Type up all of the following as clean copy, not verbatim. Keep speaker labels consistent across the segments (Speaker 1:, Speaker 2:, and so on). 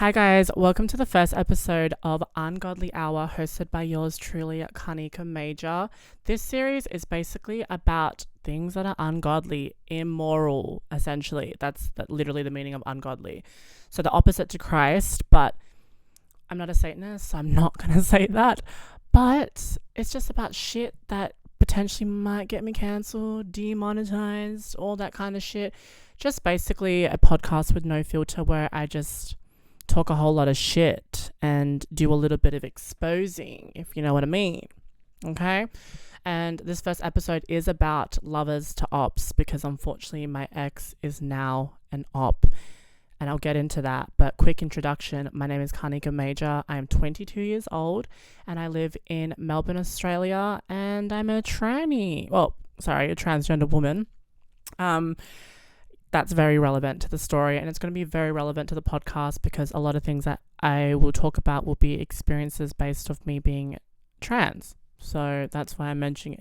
Speaker 1: Hi guys, welcome to the first episode of Ungodly Hour, hosted by yours truly, Kanika Major. This series is basically about things that are ungodly, immoral, essentially. That's literally the meaning of ungodly. So the opposite to Christ, but I'm not a Satanist, so I'm not going to say that. But it's just about shit that potentially might get me cancelled, demonetized, all that kind of shit. Just basically a podcast with no filter where I just talk a whole lot of shit and do a little bit of exposing, if you know what I mean. Okay? And this first episode is about lovers to Opps, because unfortunately my ex is now an Opp. And I'll get into that. But quick introduction, my name is Kanika Major. I am 22 years old and I live in Melbourne, Australia, and I'm a tranny. A transgender woman. That's very relevant to the story, and it's going to be very relevant to the podcast because a lot of things that I will talk about will be experiences based off me being trans. So that's why I'm mentioning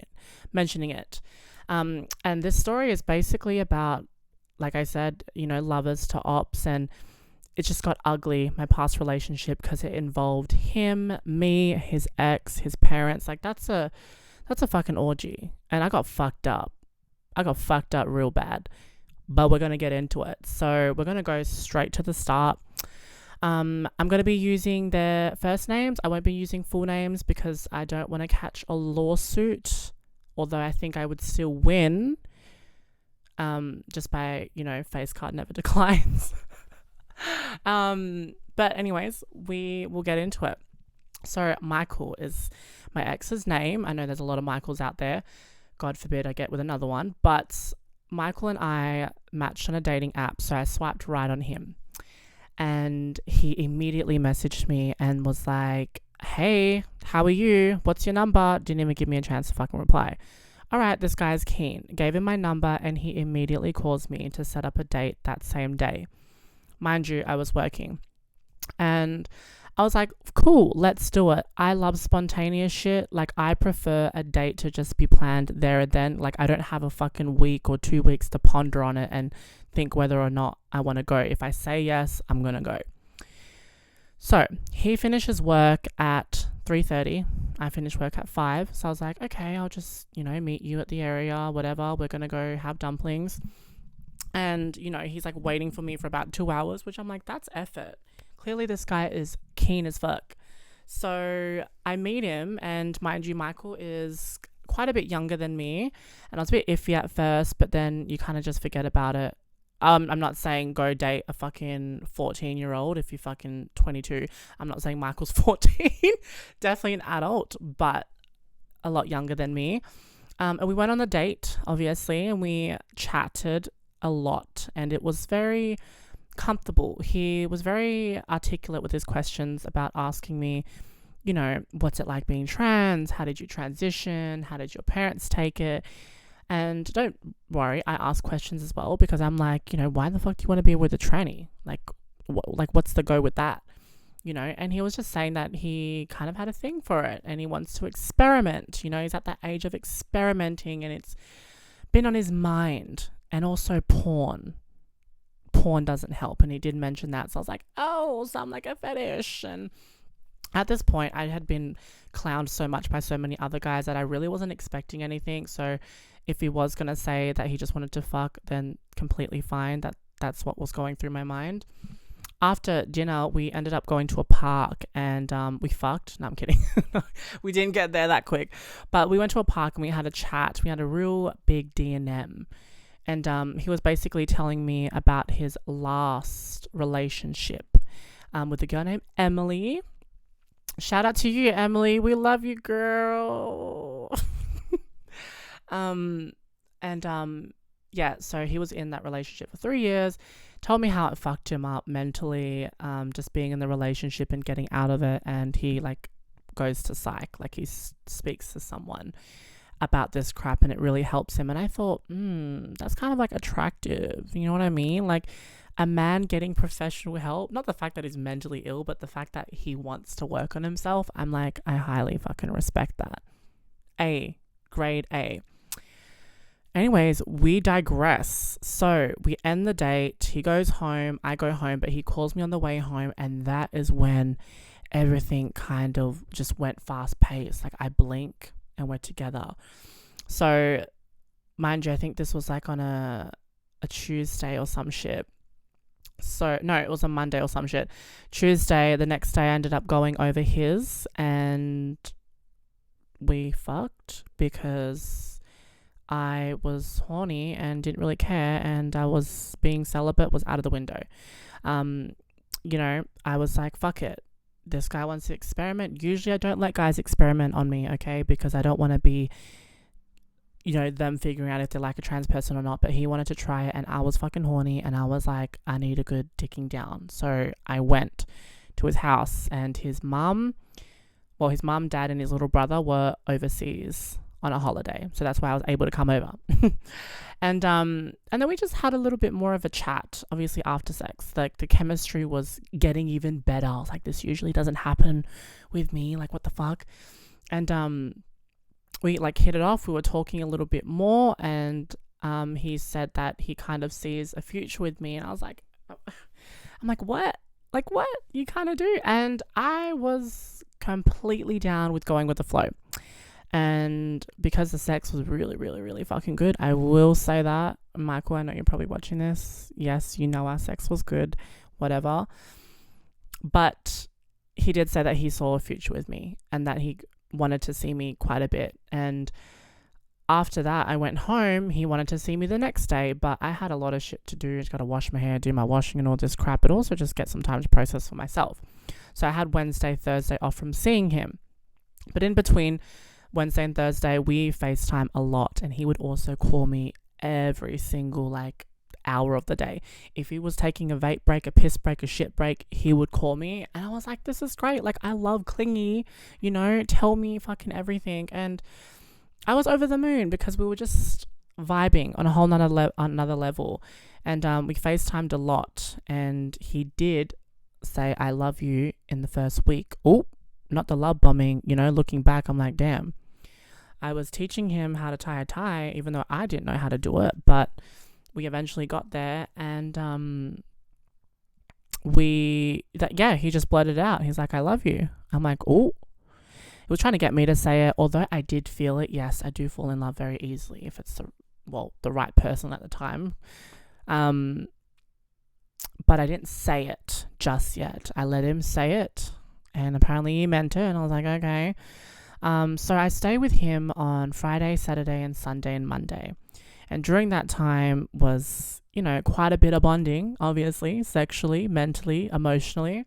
Speaker 1: it. And this story is basically about, like I said, lovers to Opps, and it just got ugly, my past relationship, because it involved him, me, his ex, his parents. Like that's a fucking orgy, and I got fucked up. Real bad. But we're going to get into it. So we're going to go straight to the start. I'm going to be using their first names. I won't be using full names because I don't want to catch a lawsuit, although I think I would still win, just by, face card never declines. But anyways, we will get into it. So Michael is my ex's name. I know there's a lot of Michaels out there. God forbid I get with another one. But Michael and I matched on a dating app, so I swiped right on him. And he immediately messaged me and was like, hey, how are you? What's your number? Didn't even give me a chance to fucking reply. All right, this guy's keen. Gave him my number and he immediately calls me to set up a date that same day. Mind you, I was working. And I was like, cool, let's do it. I love spontaneous shit. Like, I prefer a date to just be planned there and then. Like, I don't have a fucking week or 2 weeks to ponder on it and think whether or not I want to go. If I say yes, I'm going to go. So he finishes work at 3:30. I finish work at 5. So I was like, okay, I'll just, meet you at the area, whatever. We're going to go have dumplings. And, he's like waiting for me for about 2 hours, which I'm like, that's effort. Clearly this guy is keen as fuck. So I meet him, and mind you, Michael is quite a bit younger than me, and I was a bit iffy at first, but then you kind of just forget about it. I'm not saying go date a fucking 14-year-old if you're fucking 22. I'm not saying Michael's 14. Definitely an adult, but a lot younger than me. And we went on a date, obviously, and we chatted a lot, and it was very comfortable. He was very articulate with his questions about asking me, what's it like being trans? How did you transition? How did your parents take it? And don't worry, I ask questions as well, because I'm like, why the fuck do you want to be with a tranny? What's the go with that? And he was just saying that he kind of had a thing for it and he wants to experiment. He's at that age of experimenting and it's been on his mind. And also porn doesn't help, and he did mention that, so I was like, oh, so I'm like a fetish. And at this point I had been clowned so much by so many other guys that I really wasn't expecting anything. So if he was gonna say that he just wanted to fuck, then completely fine. That's what was going through my mind. After dinner we ended up going to a park and we fucked. No, I'm kidding. We didn't get there that quick, but we went to a park and we had a chat. We had a real big D&M. And he was basically telling me about his last relationship with a girl named Emily. Shout out to you, Emily. We love you, girl. So he was in that relationship for 3 years. Told me how it fucked him up mentally, just being in the relationship and getting out of it. And he goes to psych, he speaks to someone about this crap and it really helps him. And I thought, that's kind of attractive. You know what I mean? A man getting professional help, not the fact that he's mentally ill, but the fact that he wants to work on himself. I'm like, I highly fucking respect that. Grade A. Anyways, we digress. So we end the date. He goes home. I go home, but he calls me on the way home. And that is when everything kind of just went fast paced. Like I blink and we're together. So mind you, I think this was like on a Tuesday or some shit. So no, it was a Monday or some shit. Tuesday, the next day I ended up going over his and we fucked because I was horny and didn't really care, and I was being celibate was out of the window. I was like, fuck it. This guy wants to experiment. Usually I don't let guys experiment on me, okay? Because I don't want to be, them figuring out if they're like a trans person or not. But he wanted to try it and I was fucking horny and I was like, I need a good ticking down. So I went to his house and his mum, dad and his little brother were overseas on a holiday. So that's why I was able to come over. And then we just had a little bit more of a chat, obviously after sex. Like the chemistry was getting even better. I was like, this usually doesn't happen with me. Like, what the fuck? And we like hit it off. We were talking a little bit more, and he said that he kind of sees a future with me. And I was like, I'm like, what? Like, what? You kind of do. And I was completely down with going with the flow. And because the sex was really, really, really fucking good, I will say that. Michael, I know you're probably watching this. Yes, our sex was good, whatever. But he did say that he saw a future with me and that he wanted to see me quite a bit. And after that, I went home. He wanted to see me the next day, but I had a lot of shit to do. I just got to wash my hair, do my washing and all this crap, but also just get some time to process for myself. So I had Wednesday, Thursday off from seeing him. But in between Wednesday and Thursday, we FaceTime a lot, and he would also call me every single hour of the day. If he was taking a vape break, a piss break, a shit break, he would call me, and I was like, this is great. Like, I love clingy, tell me fucking everything. And I was over the moon because we were just vibing on a whole another level. And we FaceTimed a lot, and he did say I love you in the first week. Oh, not the love bombing, looking back, I'm like, damn. I was teaching him how to tie a tie, even though I didn't know how to do it, but we eventually got there, and he just blurted out. He's like, I love you. I'm like, oh. He was trying to get me to say it, although I did feel it. Yes, I do fall in love very easily if it's the right person at the time. But I didn't say it just yet. I let him say it, and apparently he meant it, and I was like, okay. So I stayed with him on Friday, Saturday, and Sunday and Monday. And during that time was, quite a bit of bonding, obviously, sexually, mentally, emotionally,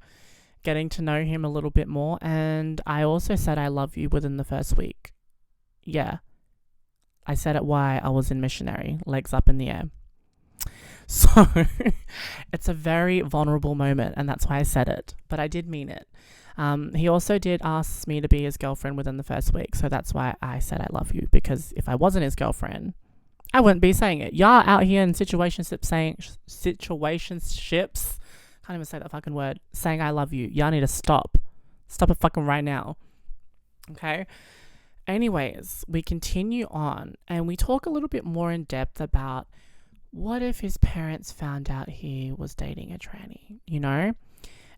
Speaker 1: getting to know him a little bit more. And I also said I love you within the first week. Yeah. I said it while I was in missionary, legs up in the air. So it's a very vulnerable moment, and that's why I said it. But I did mean it. He also did ask me to be his girlfriend within the first week. So that's why I said I love you, because if I wasn't his girlfriend, I wouldn't be saying it. Y'all out here in situationships, can't even say that fucking word, saying I love you. Y'all need to stop. Stop it fucking right now. Okay? Anyways, we continue on, and we talk a little bit more in depth about what if his parents found out he was dating a tranny,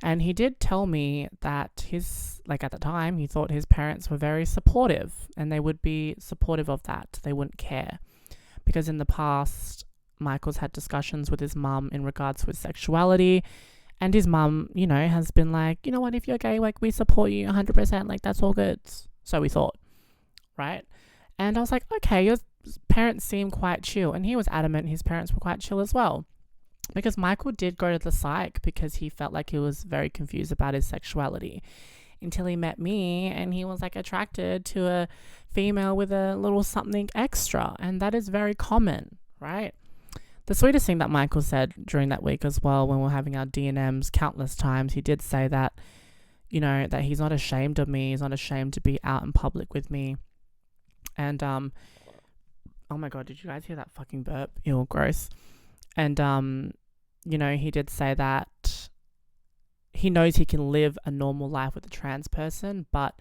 Speaker 1: And he did tell me that at the time, he thought his parents were very supportive, and they would be supportive of that. They wouldn't care. Because in the past, Michael's had discussions with his mum in regards to his sexuality, and his mum, has been like, you know what, if you're gay, we support you 100%, that's all good. So we thought, right? And I was like, okay, your parents seem quite chill. And he was adamant his parents were quite chill as well. Because Michael did go to the psych because he felt like he was very confused about his sexuality until he met me, and he was attracted to a female with a little something extra, and that is very common, right? The sweetest thing that Michael said during that week as well, when we were having our D&Ms countless times, he did say that, that he's not ashamed of me, he's not ashamed to be out in public with me. And oh my god, did you guys hear that fucking burp? Ew, gross. And he did say that he knows he can live a normal life with a trans person, but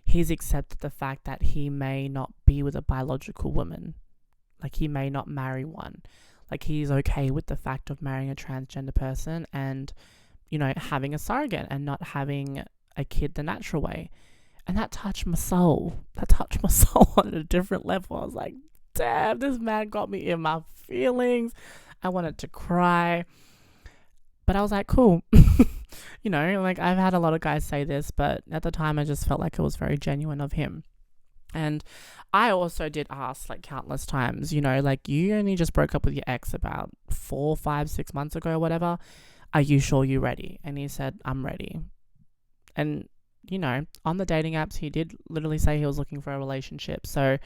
Speaker 1: he's accepted the fact that he may not be with a biological woman, Like, he may not marry one. Like, he's okay with the fact of marrying a transgender person and, you know, having a surrogate and not having a kid the natural way. And that touched my soul. That touched my soul on a different level. I was like, damn, this man got me in my feelings. I wanted to cry. But I was like, cool. You know, like, I've had a lot of guys say this, but at the time I just felt like it was very genuine of him. And I also did ask, like, countless times, you know, like, you only just broke up with your ex about 4, 5, 6 months ago or whatever. Are you sure you're ready? And he said, I'm ready. And, you know, on the dating apps, he did literally say he was looking for a relationship. So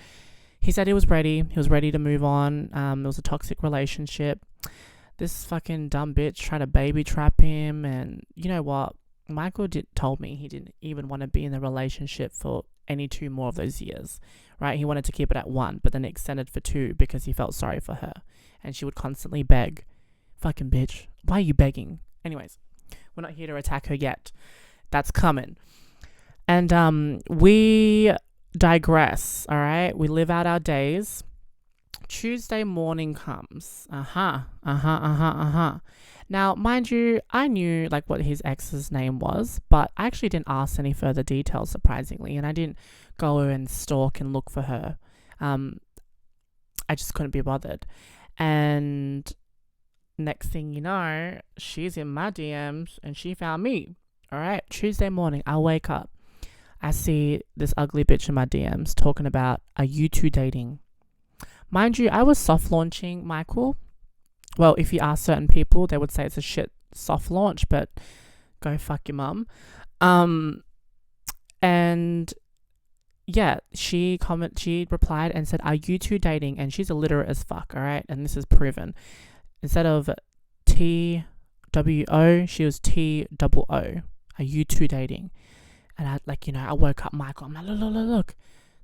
Speaker 1: he said he was ready. He was ready to move on. It was a toxic relationship. This fucking dumb bitch tried to baby trap him. And you know what? Michael told me he didn't even want to be in the relationship for any 2 more of those years, right? He wanted to keep it at 1, but then extended for 2 because he felt sorry for her. And she would constantly beg. Fucking bitch. Why are you begging? Anyways, we're not here to attack her yet. That's coming. And we digress, all right? We live out our days. Tuesday morning comes. Now, mind you, I knew like what his ex's name was, but I actually didn't ask any further details, surprisingly, and I didn't go and stalk and look for her. I just couldn't be bothered. And next thing you know, she's in my DMs and she found me. All right, Tuesday morning, I wake up. I see this ugly bitch in my DMs talking about, are you two dating? Mind you, I was soft launching Michael. Well, if you ask certain people, they would say it's a shit soft launch, but go fuck your mum. And yeah, she replied and said, are you two dating? And she's illiterate as fuck, all right? And this is proven. Instead of TWO, she was TOO. Are you two dating? And I, like, you know, I woke up Michael. I'm like, look.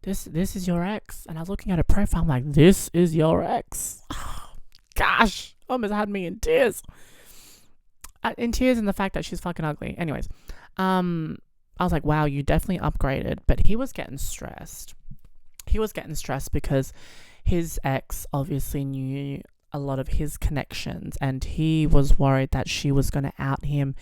Speaker 1: This is your ex. And I was looking at her profile. I'm like, this is your ex. Oh, gosh, almost had me in tears. In tears in the fact that she's fucking ugly. Anyways, I was like, wow, you definitely upgraded. But he was getting stressed. He was getting stressed because his ex obviously knew a lot of his connections. And he was worried that she was going to out him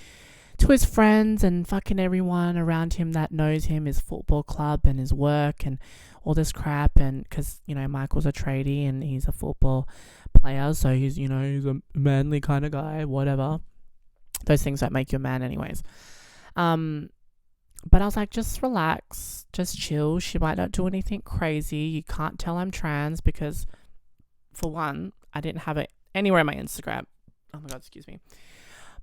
Speaker 1: to his friends and fucking everyone around him that knows him, his football club and his work and all this crap. And because, you know, Michael's a tradie and he's a football player, so he's, you know, he's a manly kind of guy, whatever. Those things don't make you a man anyways. But I was like, just relax, just chill. She might not do anything crazy. You can't tell I'm trans because, for one, I didn't have it anywhere on my Instagram. Oh my God, excuse me.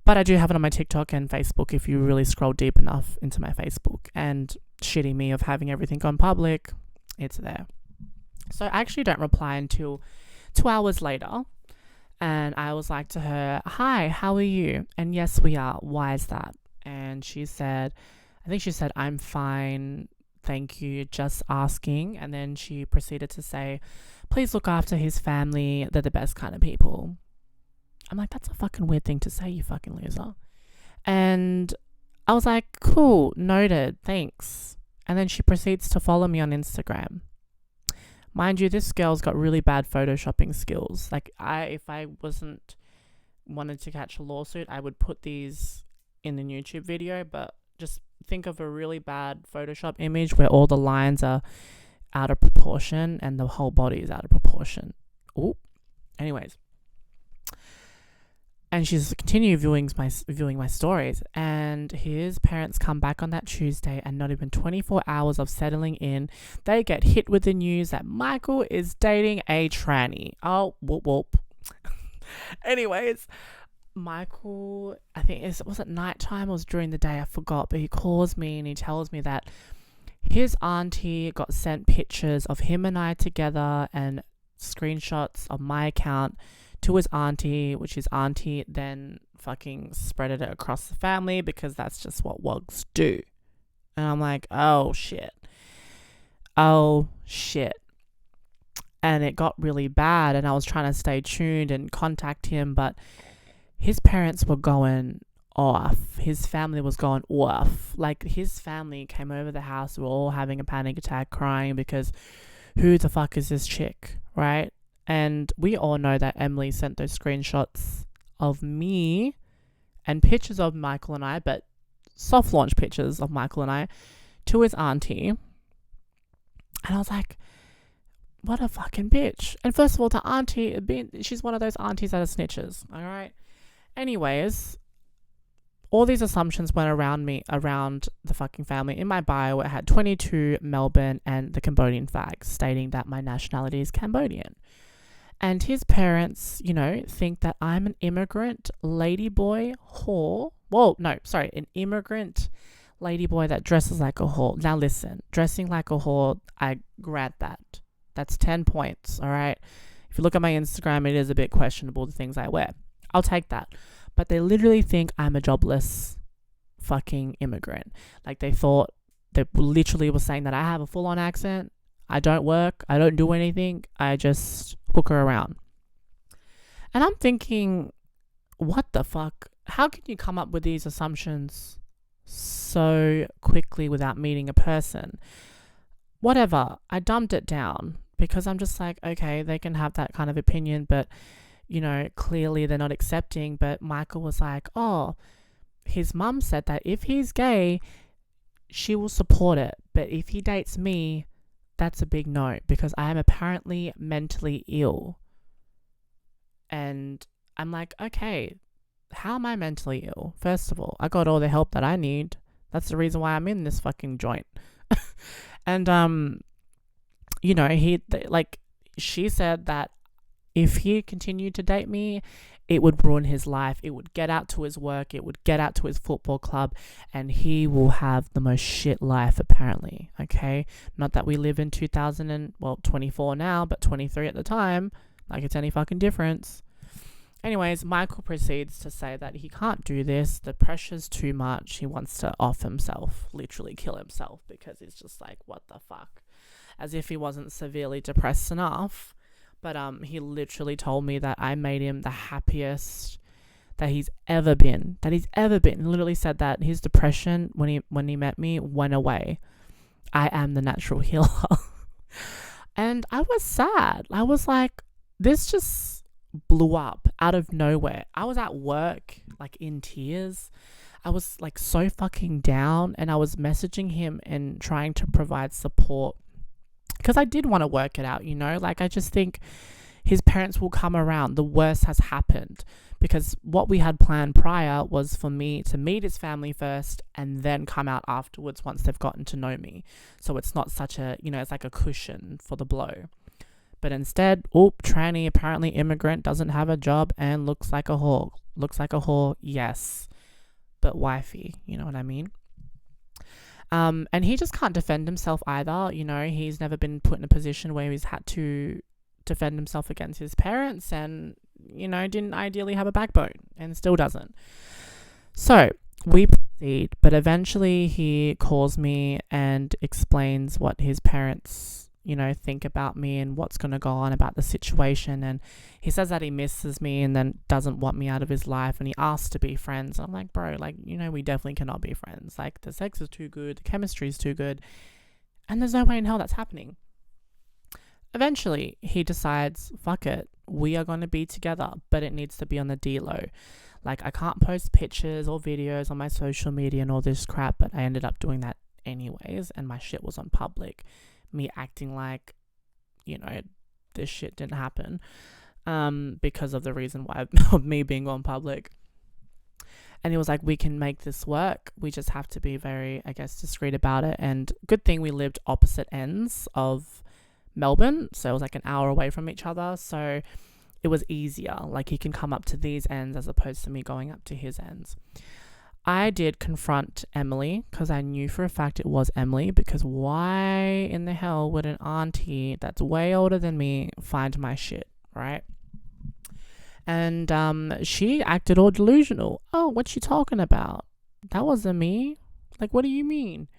Speaker 1: But I do have it on my TikTok and Facebook if you really scroll deep enough into my Facebook. And shitting me of having everything gone public, it's there. So I actually don't reply until 2 hours later. And I was like to her, hi, how are you? And yes, we are. Why is that? And she said, I'm fine. Thank you. Just asking. And then she proceeded to say, please look after his family. They're the best kind of people. I'm like, that's a fucking weird thing to say, you fucking loser. And I was like, cool, noted, thanks. And then she proceeds to follow me on Instagram. Mind you, this girl's got really bad photoshopping skills. Like, if I wanted to catch a lawsuit, I would put these in the YouTube video, but just think of a really bad Photoshop image where all the lines are out of proportion and the whole body is out of proportion. Ooh. Anyways. And she's continued viewing my stories. And his parents come back on that Tuesday, and not even 24 hours of settling in, they get hit with the news that Michael is dating a tranny. Oh, whoop whoop. Anyways, Michael, I think was it nighttime or was during the day? I forgot. But he calls me and he tells me that his auntie got sent pictures of him and I together and screenshots of my account to his auntie, which his auntie then fucking spreaded it across the family because that's just what wogs do. And I'm like, oh shit. And it got really bad, and I was trying to stay tuned and contact him, but his parents were going off. His family was going off. Like, his family came over the house, we were all having a panic attack, crying because who the fuck is this chick, right? And we all know that Emily sent those screenshots of me and pictures of Michael and I, but soft launch pictures of Michael and I, to his auntie. And I was like, what a fucking bitch. And first of all, the auntie, she's one of those aunties that are snitches. All right. Anyways, all these assumptions went around the fucking family. In my bio, it had 22, Melbourne, and the Cambodian flag, stating that my nationality is Cambodian. And his parents, think that I'm an immigrant ladyboy whore. Whoa, no, sorry, an immigrant ladyboy that dresses like a whore. Now listen, dressing like a whore, I grant that. That's 10 points, all right? If you look at my Instagram, it is a bit questionable, the things I wear. I'll take that. But they literally think I'm a jobless fucking immigrant. Like they literally were saying that I have a full-on accent. I don't work. I don't do anything. I just hooker around. And I'm thinking, what the fuck? How can you come up with these assumptions so quickly without meeting a person? Whatever. I dumped it down because I'm just like, okay, they can have that kind of opinion, but clearly they're not accepting. But Michael was like, oh, his mum said that if he's gay, she will support it. But if he dates me, that's a big no, because I am apparently mentally ill. And I'm like, okay, how am I mentally ill? First of all, I got all the help that I need. That's the reason why I'm in this fucking joint. And, she said that if he continued to date me, it would ruin his life. It would get out to his work. It would get out to his football club, and he will have the most shit life, apparently. Okay. Not that we live in 24 now, but 23 at the time. Like it's any fucking difference. Anyways, Michael proceeds to say that he can't do this. The pressure's too much. He wants to off himself, literally kill himself, because he's just like, what the fuck? As if he wasn't severely depressed enough. But he literally told me that I made him the happiest that he's ever been. He literally said that his depression when he met me went away. I am the natural healer. And I was sad. I was like, this just blew up out of nowhere. I was at work, like in tears. I was like so fucking down, and I was messaging him and trying to provide support because I did want to work it out, like I just think his parents will come around. The worst has happened, because what we had planned prior was for me to meet his family first and then come out afterwards once they've gotten to know me. So it's not such a, it's like a cushion for the blow. But instead, tranny, apparently immigrant, doesn't have a job and looks like a whore. Looks like a whore, yes. But wifey, you know what I mean? And he just can't defend himself either. He's never been put in a position where he's had to defend himself against his parents, and, didn't ideally have a backbone, and still doesn't. So we proceed, but eventually he calls me and explains what his parents, think about me and what's going to go on about the situation. And he says that he misses me and then doesn't want me out of his life, and he asks to be friends. I'm like, bro, we definitely cannot be friends. Like, the sex is too good, the chemistry is too good, and there's no way in hell that's happening. Eventually he decides, fuck it, we are going to be together, but it needs to be on the D-low. Like, I can't post pictures or videos on my social media and all this crap, but I ended up doing that anyways, and my shit was on public. Me acting like, this shit didn't happen, because of the reason why of me being on public. And he was like, we can make this work. We just have to be very, discreet about it. And good thing we lived opposite ends of Melbourne, so it was like an hour away from each other. So it was easier. Like, he can come up to these ends as opposed to me going up to his ends. I did confront Emily because I knew for a fact it was Emily, because why in the hell would an auntie that's way older than me find my shit, right? And she acted all delusional. Oh, what's she talking about? That wasn't me. Like, what do you mean?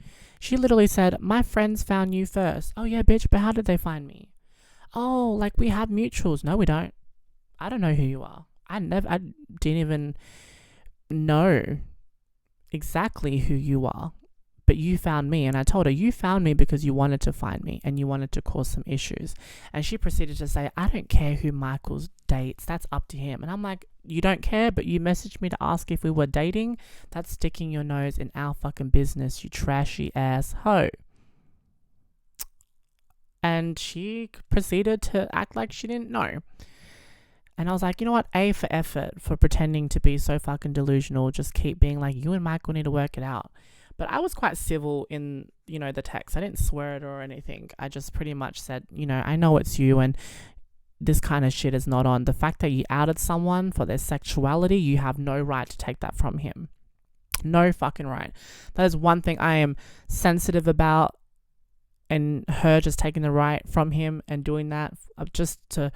Speaker 1: She literally said, my friends found you first. Oh yeah, bitch, but how did they find me? Oh, like we have mutuals. No, we don't. I don't know who you are. I didn't even know exactly who you are, but you found me. And I told her, you found me because you wanted to find me and you wanted to cause some issues. And she proceeded to say, I don't care who Michael's dates. That's up to him. And I'm like, you don't care, but you messaged me to ask if we were dating? That's sticking your nose in our fucking business, you trashy ass hoe. And she proceeded to act like she didn't know. And I was like, you know what? A for effort, for pretending to be so fucking delusional. Just keep being like, you and Michael need to work it out. But I was quite civil in, the text. I didn't swear it or anything. I just pretty much said, I know it's you and this kind of shit is not on. The fact that you outed someone for their sexuality, you have no right to take that from him. No fucking right. That is one thing I am sensitive about. And her just taking the right from him and doing that just to...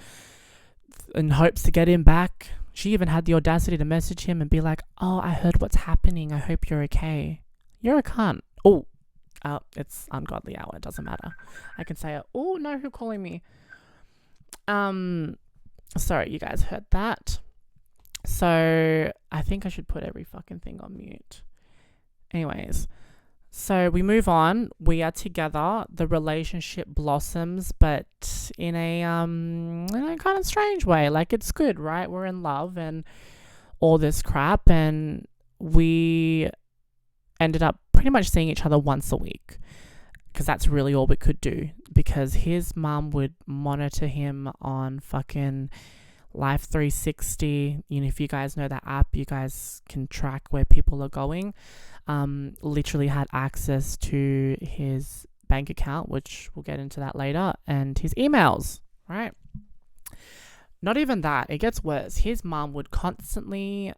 Speaker 1: in hopes to get him back. She even had the audacity to message him and be like, oh, I heard what's happening. I hope you're okay. You're a cunt. Oh, it's ungodly hour. It doesn't matter. I can say it. Oh, no, who's calling me? Sorry, you guys heard that. So I think I should put every fucking thing on mute. Anyways, so we move on. We are together. The relationship blossoms, but in a kind of strange way. Like, it's good, right? We're in love and all this crap, and we ended up pretty much seeing each other once a week because that's really all we could do, because his mum would monitor him on fucking Life 360. If you guys know that app, you guys can track where people are going. Literally had access to his bank account, which we'll get into that later, and his emails, right? Not even that. It gets worse. His mum would constantly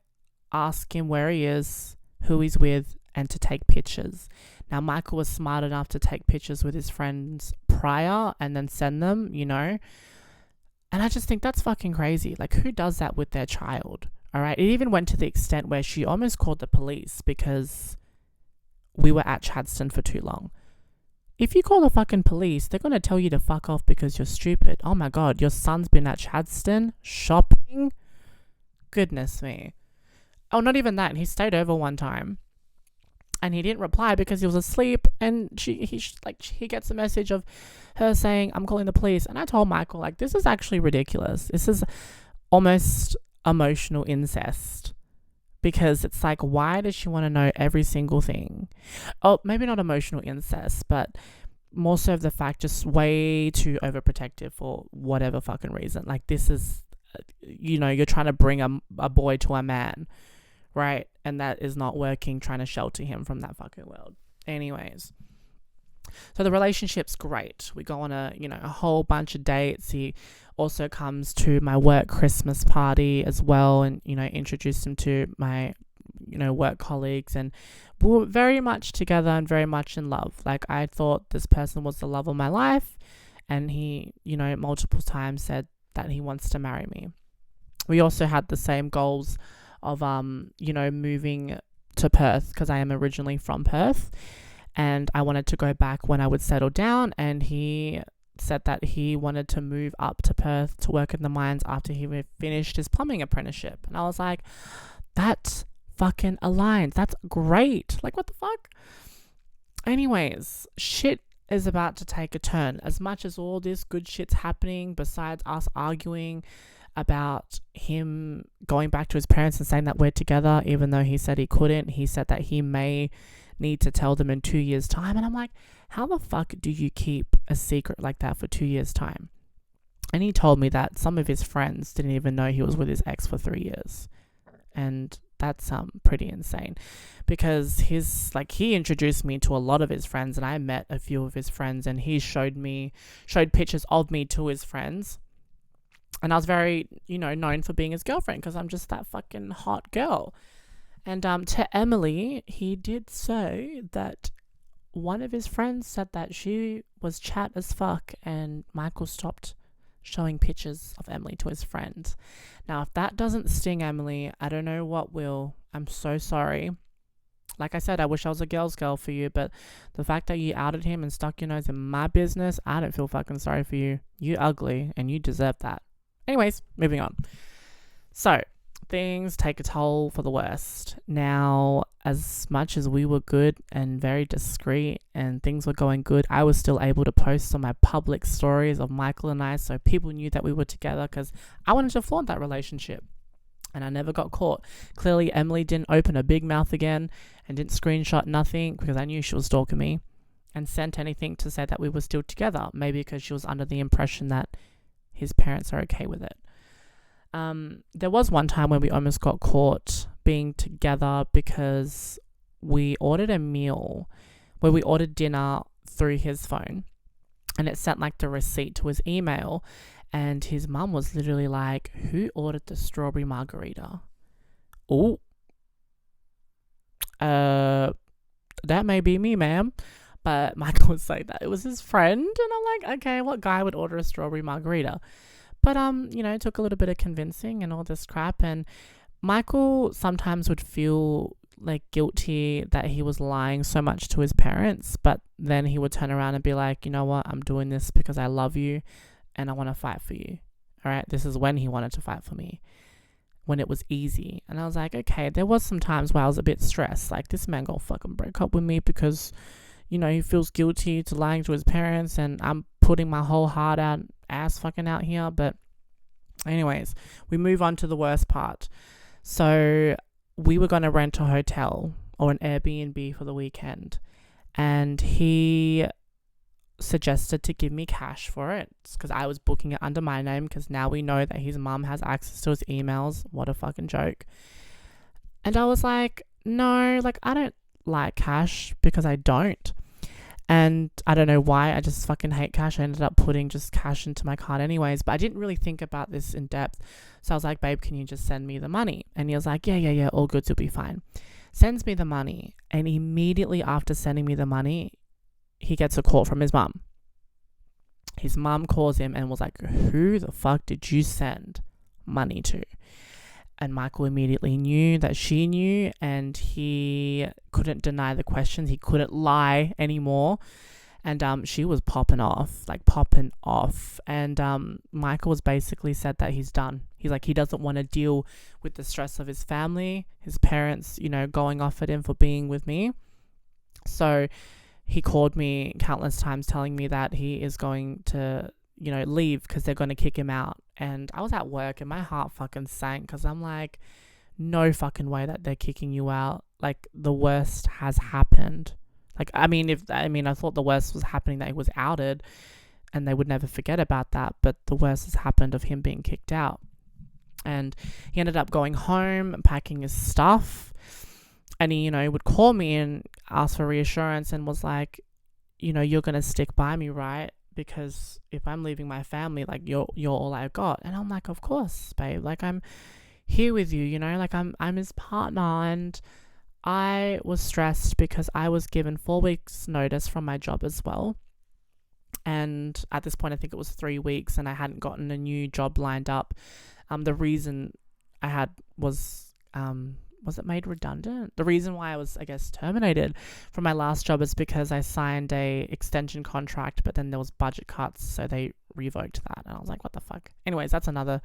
Speaker 1: ask him where he is, who he's with, and to take pictures. Now, Michael was smart enough to take pictures with his friends prior and then send them, And I just think that's fucking crazy. Like, who does that with their child? All right. It even went to the extent where she almost called the police because we were at Chadstone for too long. If you call the fucking police, they're going to tell you to fuck off because you're stupid. Oh my God, your son's been at Chadstone shopping? Goodness me. Oh, not even that. He stayed over one time and he didn't reply because he was asleep, and he gets a message of her saying, I'm calling the police. And I told Michael, like, this is actually ridiculous. This is almost emotional incest, because it's like, why does she want to know every single thing? Oh, maybe not emotional incest, but more so of the fact, just way too overprotective for whatever fucking reason. Like, this is, you're trying to bring a boy to a man, right? And that is not working, trying to shelter him from that fucking world. Anyways, so the relationship's great. We go on a whole bunch of dates. He also comes to my work Christmas party as well, and introduced him to my work colleagues, and we were very much together and very much in love. Like, I thought this person was the love of my life, and he multiple times said that he wants to marry me. We also had the same goals of moving to Perth, because I am originally from Perth, and I wanted to go back when I would settle down, and he said that he wanted to move up to Perth to work in the mines after he finished his plumbing apprenticeship. And I was like, that fucking aligns. That's great. Like, what the fuck? Anyways, shit is about to take a turn. As much as all this good shit's happening, besides us arguing about him going back to his parents and saying that we're together, even though he said he couldn't, he said that he may need to tell them in 2 years' time. And I'm like, how the fuck do you keep a secret like that for 2 years' time? And he told me that some of his friends didn't even know he was with his ex for 3 years. And that's pretty insane, because he introduced me to a lot of his friends, and I met a few of his friends, and he showed pictures of me to his friends. And I was very, known for being his girlfriend, because I'm just that fucking hot girl. And to Emily, he did say that one of his friends said that she was chat as fuck, and Michael stopped showing pictures of Emily to his friends. Now, if that doesn't sting, Emily, I don't know what will. I'm so sorry. Like I said, I wish I was a girl's girl for you, but the fact that you outed him and stuck your nose in my business, I don't feel fucking sorry for you. You ugly, and you deserve that. Anyways, moving on. So, things take a toll for the worst. Now, as much as we were good and very discreet and things were going good, I was still able to post on my public stories of Michael and I, so people knew that we were together, because I wanted to flaunt that relationship. And I never got caught. Clearly, Emily didn't open her big mouth again and didn't screenshot nothing, because I knew she was stalking me, and sent anything to say that we were still together. Maybe because she was under the impression that his parents are okay with it. There was one time when we almost got caught being together, because we ordered a meal where we ordered dinner through his phone, and it sent like the receipt to his email. And his mum was literally like, who ordered the strawberry margarita? Oh, that may be me, ma'am. But Michael would say that it was his friend. And I'm like, okay, what guy would order a strawberry margarita? But, it took a little bit of convincing and all this crap. And Michael sometimes would feel like guilty that he was lying so much to his parents. But then he would turn around and be like, you know what? I'm doing this because I love you. And I want to fight for you. All right. This is when he wanted to fight for me, when it was easy. And I was like, okay, there was some times where I was a bit stressed. Like, this man gonna fucking break up with me because, he feels guilty to lying to his parents, and I'm putting my whole heart out, ass fucking out here. But anyways, we move on to the worst part. So we were going to rent a hotel or an Airbnb for the weekend. And he suggested to give me cash for it, because I was booking it under my name, because now we know that his mum has access to his emails. What a fucking joke. And I was like, no, like, I don't like cash, because I don't. And I don't know why, I just fucking hate cash. I ended up putting just cash into my card anyways, but I didn't really think about this in depth. So I was like, babe, can you just send me the money? And he was like, yeah, all good, you'll be fine. Sends me the money, and immediately after sending me the money, he gets a call from his mum. His mum calls him and was like, who the fuck did you send money to? And Michael immediately knew that she knew, and he couldn't deny the questions. He couldn't lie anymore. And she was popping off. And Michael was basically said that he's done. He's like, he doesn't want to deal with the stress of his family, his parents, going off at him for being with me. So he called me countless times telling me that he is going to, leave, because they're going to kick him out. And I was at work and my heart fucking sank, because I'm like, no fucking way that they're kicking you out. Like, the worst has happened. Like, I thought the worst was happening, that he was outed and they would never forget about that. But the worst has happened of him being kicked out. And he ended up going home and packing his stuff. And he, would call me and ask for reassurance, and was like, you're going to stick by me, right? Because if I'm leaving my family, like, you're all I got. And I'm like, of course, babe. Like, I'm here with you, like, I'm his partner. And I was stressed because I was given 4 weeks notice from my job as well. And at this point, I think it was 3 weeks, and I hadn't gotten a new job lined up. The reason I had was it made redundant? The reason why I was, I guess, terminated from my last job is because I signed a extension contract, but then there was budget cuts, so they revoked that. And I was like, what the fuck? Anyways, that's another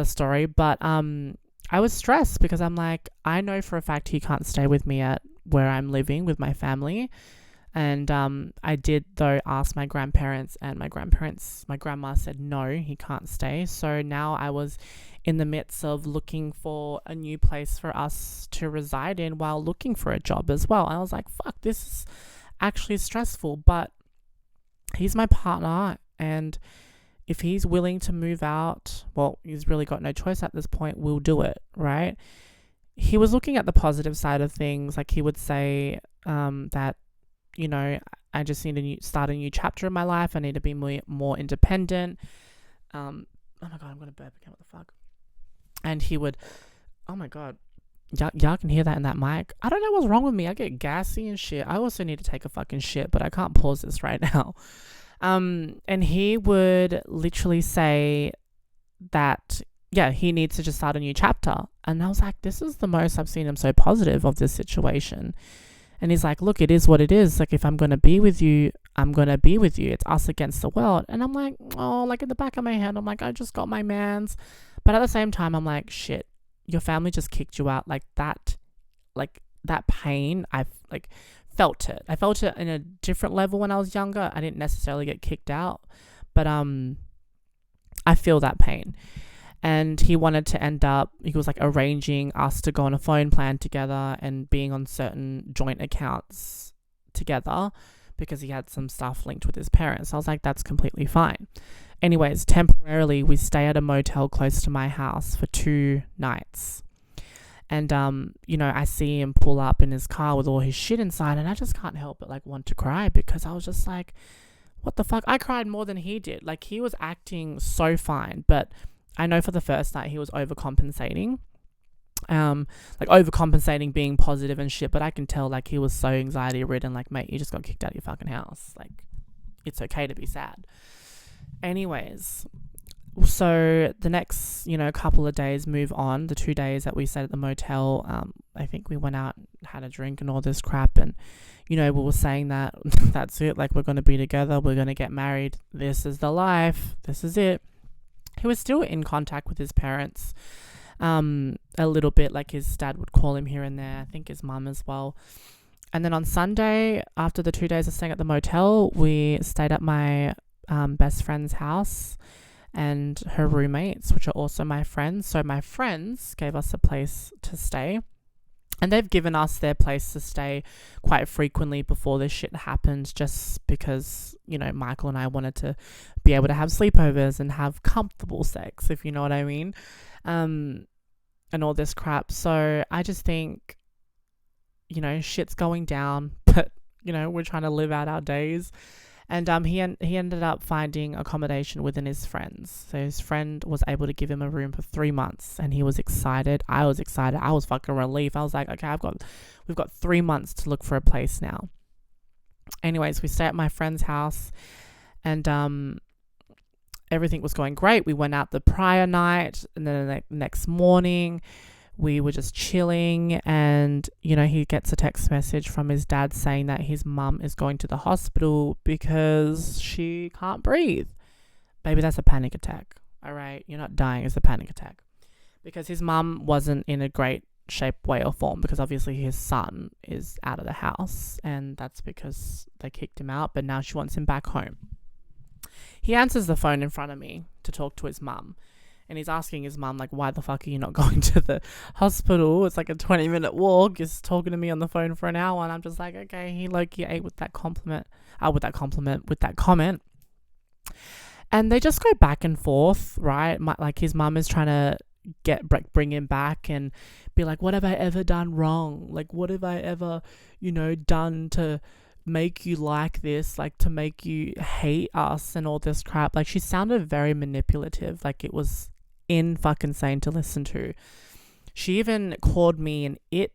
Speaker 1: story. But I was stressed because I'm like, I know for a fact he can't stay with me at where I'm living with my family. And I did, though, ask my grandparents, and my grandma said, no, he can't stay. So now I was in the midst of looking for a new place for us to reside in while looking for a job as well. And I was like, fuck, this is actually stressful. But he's my partner, and if he's willing to move out, well, he's really got no choice at this point, we'll do it, right? He was looking at the positive side of things. Like, he would say that, I just need to start a new chapter in my life. I need to be more independent. Oh my God, I'm going to burp again. What the fuck? And he would, oh my God, y'all can hear that in that mic. I don't know what's wrong with me. I get gassy and shit. I also need to take a fucking shit, but I can't pause this right now. And he would literally say that, yeah, he needs to just start a new chapter. And I was like, this is the most I've seen him so positive of this situation. And he's like, look, it is what it is. Like, if I'm going to be with you, I'm going to be with you. It's us against the world. And I'm like, oh, like, in the back of my head, I'm like, I just got my mans. But at the same time, I'm like, shit, your family just kicked you out like that. Like that pain, I've like felt it. I felt it in a different level when I was younger. I didn't necessarily get kicked out, but I feel that pain. And he wanted to end up, he was like arranging us to go on a phone plan together and being on certain joint accounts together because he had some stuff linked with his parents. I was like, that's completely fine. Anyways, temporarily, we stay at a motel close to my house for 2 nights. And, I see him pull up in his car with all his shit inside, and I just can't help but, like, want to cry because I was just like, what the fuck? I cried more than he did. Like, he was acting so fine, but I know for the first night he was overcompensating. Like, overcompensating, being positive and shit, but I can tell, like, he was so anxiety-ridden, like, mate, you just got kicked out of your fucking house. Like, it's okay to be sad. Anyways, so the next, couple of days move on. The 2 days that we stayed at the motel, I think we went out, had a drink and all this crap. And, we were saying that that's it. Like, we're going to be together. We're going to get married. This is the life. This is it. He was still in contact with his parents a little bit. Like, his dad would call him here and there. I think his mum as well. And then on Sunday, after the 2 days of staying at the motel, we stayed at my best friend's house and her roommates, which are also my friends. So my friends gave us a place to stay, and they've given us their place to stay quite frequently before this shit happened, just because, Michael and I wanted to be able to have sleepovers and have comfortable sex, if you know what I mean, and all this crap. So I just think, shit's going down, but, we're trying to live out our days. And he ended up finding accommodation within his friends. So his friend was able to give him a room for 3 months, and he was excited. I was excited. I was fucking relieved. I was like, okay, we've got 3 months to look for a place now. Anyways, we stay at my friend's house, and everything was going great. We went out the prior night, and then the next morning we were just chilling, and he gets a text message from his dad saying that his mum is going to the hospital because she can't breathe. Baby, that's a panic attack. All right, you're not dying, it's a panic attack. Because his mum wasn't in a great shape, way, or form, because obviously his son is out of the house, and that's because they kicked him out, but now she wants him back home. He answers the phone in front of me to talk to his mum. And he's asking his mum, like, why the fuck are you not going to the hospital? It's like a 20-minute walk. He's talking to me on the phone for an hour. And I'm just like, okay, he low-key ate with that comment. And they just go back and forth, right? Like, his mum is trying to bring him back and be like, what have I ever done wrong? Like, what have I ever, done to make you like this, like to make you hate us and all this crap. Like, she sounded very manipulative. Like, it was fucking to listen to. She even called me a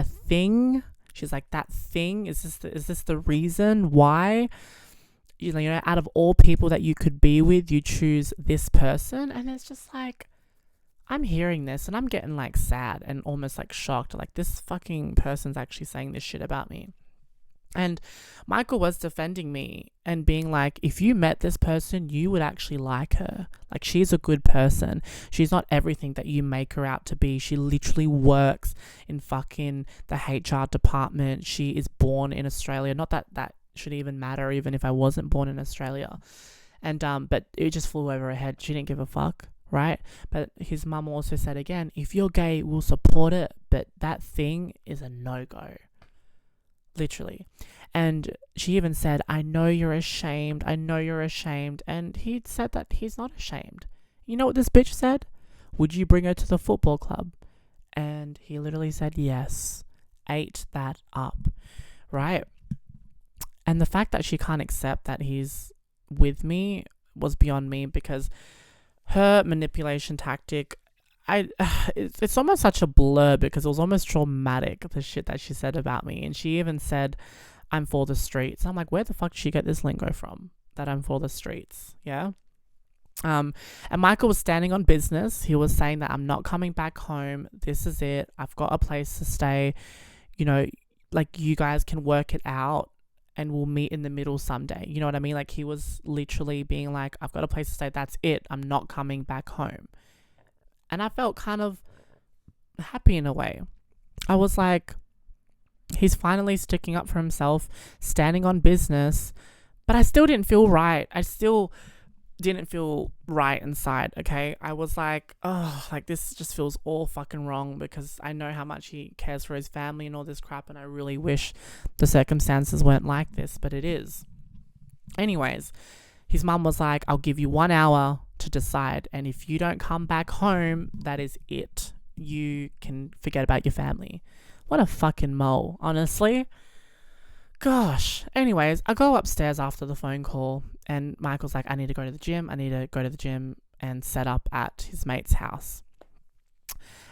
Speaker 1: thing. She's like, that thing, is this the reason why, out of all people that you could be with, you choose this person? And it's just like, I'm hearing this and I'm getting like sad and almost like shocked. Like, this fucking person's actually saying this shit about me. And Michael was defending me and being like, if you met this person, you would actually like her. Like, she's a good person. She's not everything that you make her out to be. She literally works in fucking the HR department. She is born in Australia. Not that that should even matter, even if I wasn't born in Australia. And but it just flew over her head. She didn't give a fuck, right? But his mum also said again, if you're gay, we'll support it. But that thing is a no-go. Literally. And she even said, I know you're ashamed. And he said that he's not ashamed. You know what this bitch said? Would you bring her to the football club? And he literally said yes. Ate that up. Right? And the fact that she can't accept that he's with me was beyond me, because her manipulation tactic, it's almost such a blur, because it was almost traumatic, the shit that she said about me. And she even said, I'm for the streets. I'm like, where the fuck did she get this lingo from, that I'm for the streets? Yeah. And Michael was standing on business. He was saying that I'm not coming back home. This is it. I've got a place to stay. Like, you guys can work it out and we'll meet in the middle someday. You know what I mean? Like, he was literally being like, I've got a place to stay. That's it. I'm not coming back home. And I felt kind of happy in a way. I was like, he's finally sticking up for himself, standing on business, but I still didn't feel right. I still didn't feel right inside, okay? I was like, oh, like this just feels all fucking wrong because I know how much he cares for his family and all this crap, and I really wish the circumstances weren't like this, but it is. Anyways, his mum was like, I'll give you 1 hour to decide, and if you don't come back home, that is it. You can forget about your family. What a fucking mole, honestly. Gosh. Anyways, I go upstairs after the phone call, and Michael's like, I need to go to the gym. I need to go to the gym and set up at his mate's house.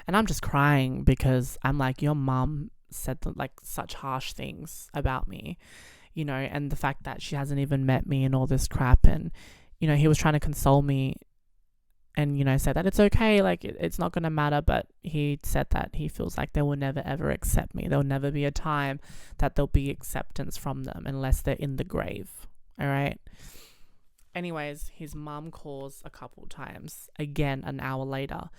Speaker 1: And I'm just crying because I'm like, your mum said like such harsh things about me, you know, and the fact that she hasn't even met me and all this crap. And, you know, he was trying to console me and, you know, say that it's okay, like it's not going to matter. But he said that he feels like they will never ever accept me. There'll never be a time that there'll be acceptance from them unless they're in the grave. All right. Anyways, his mum calls a couple times, again, an hour later.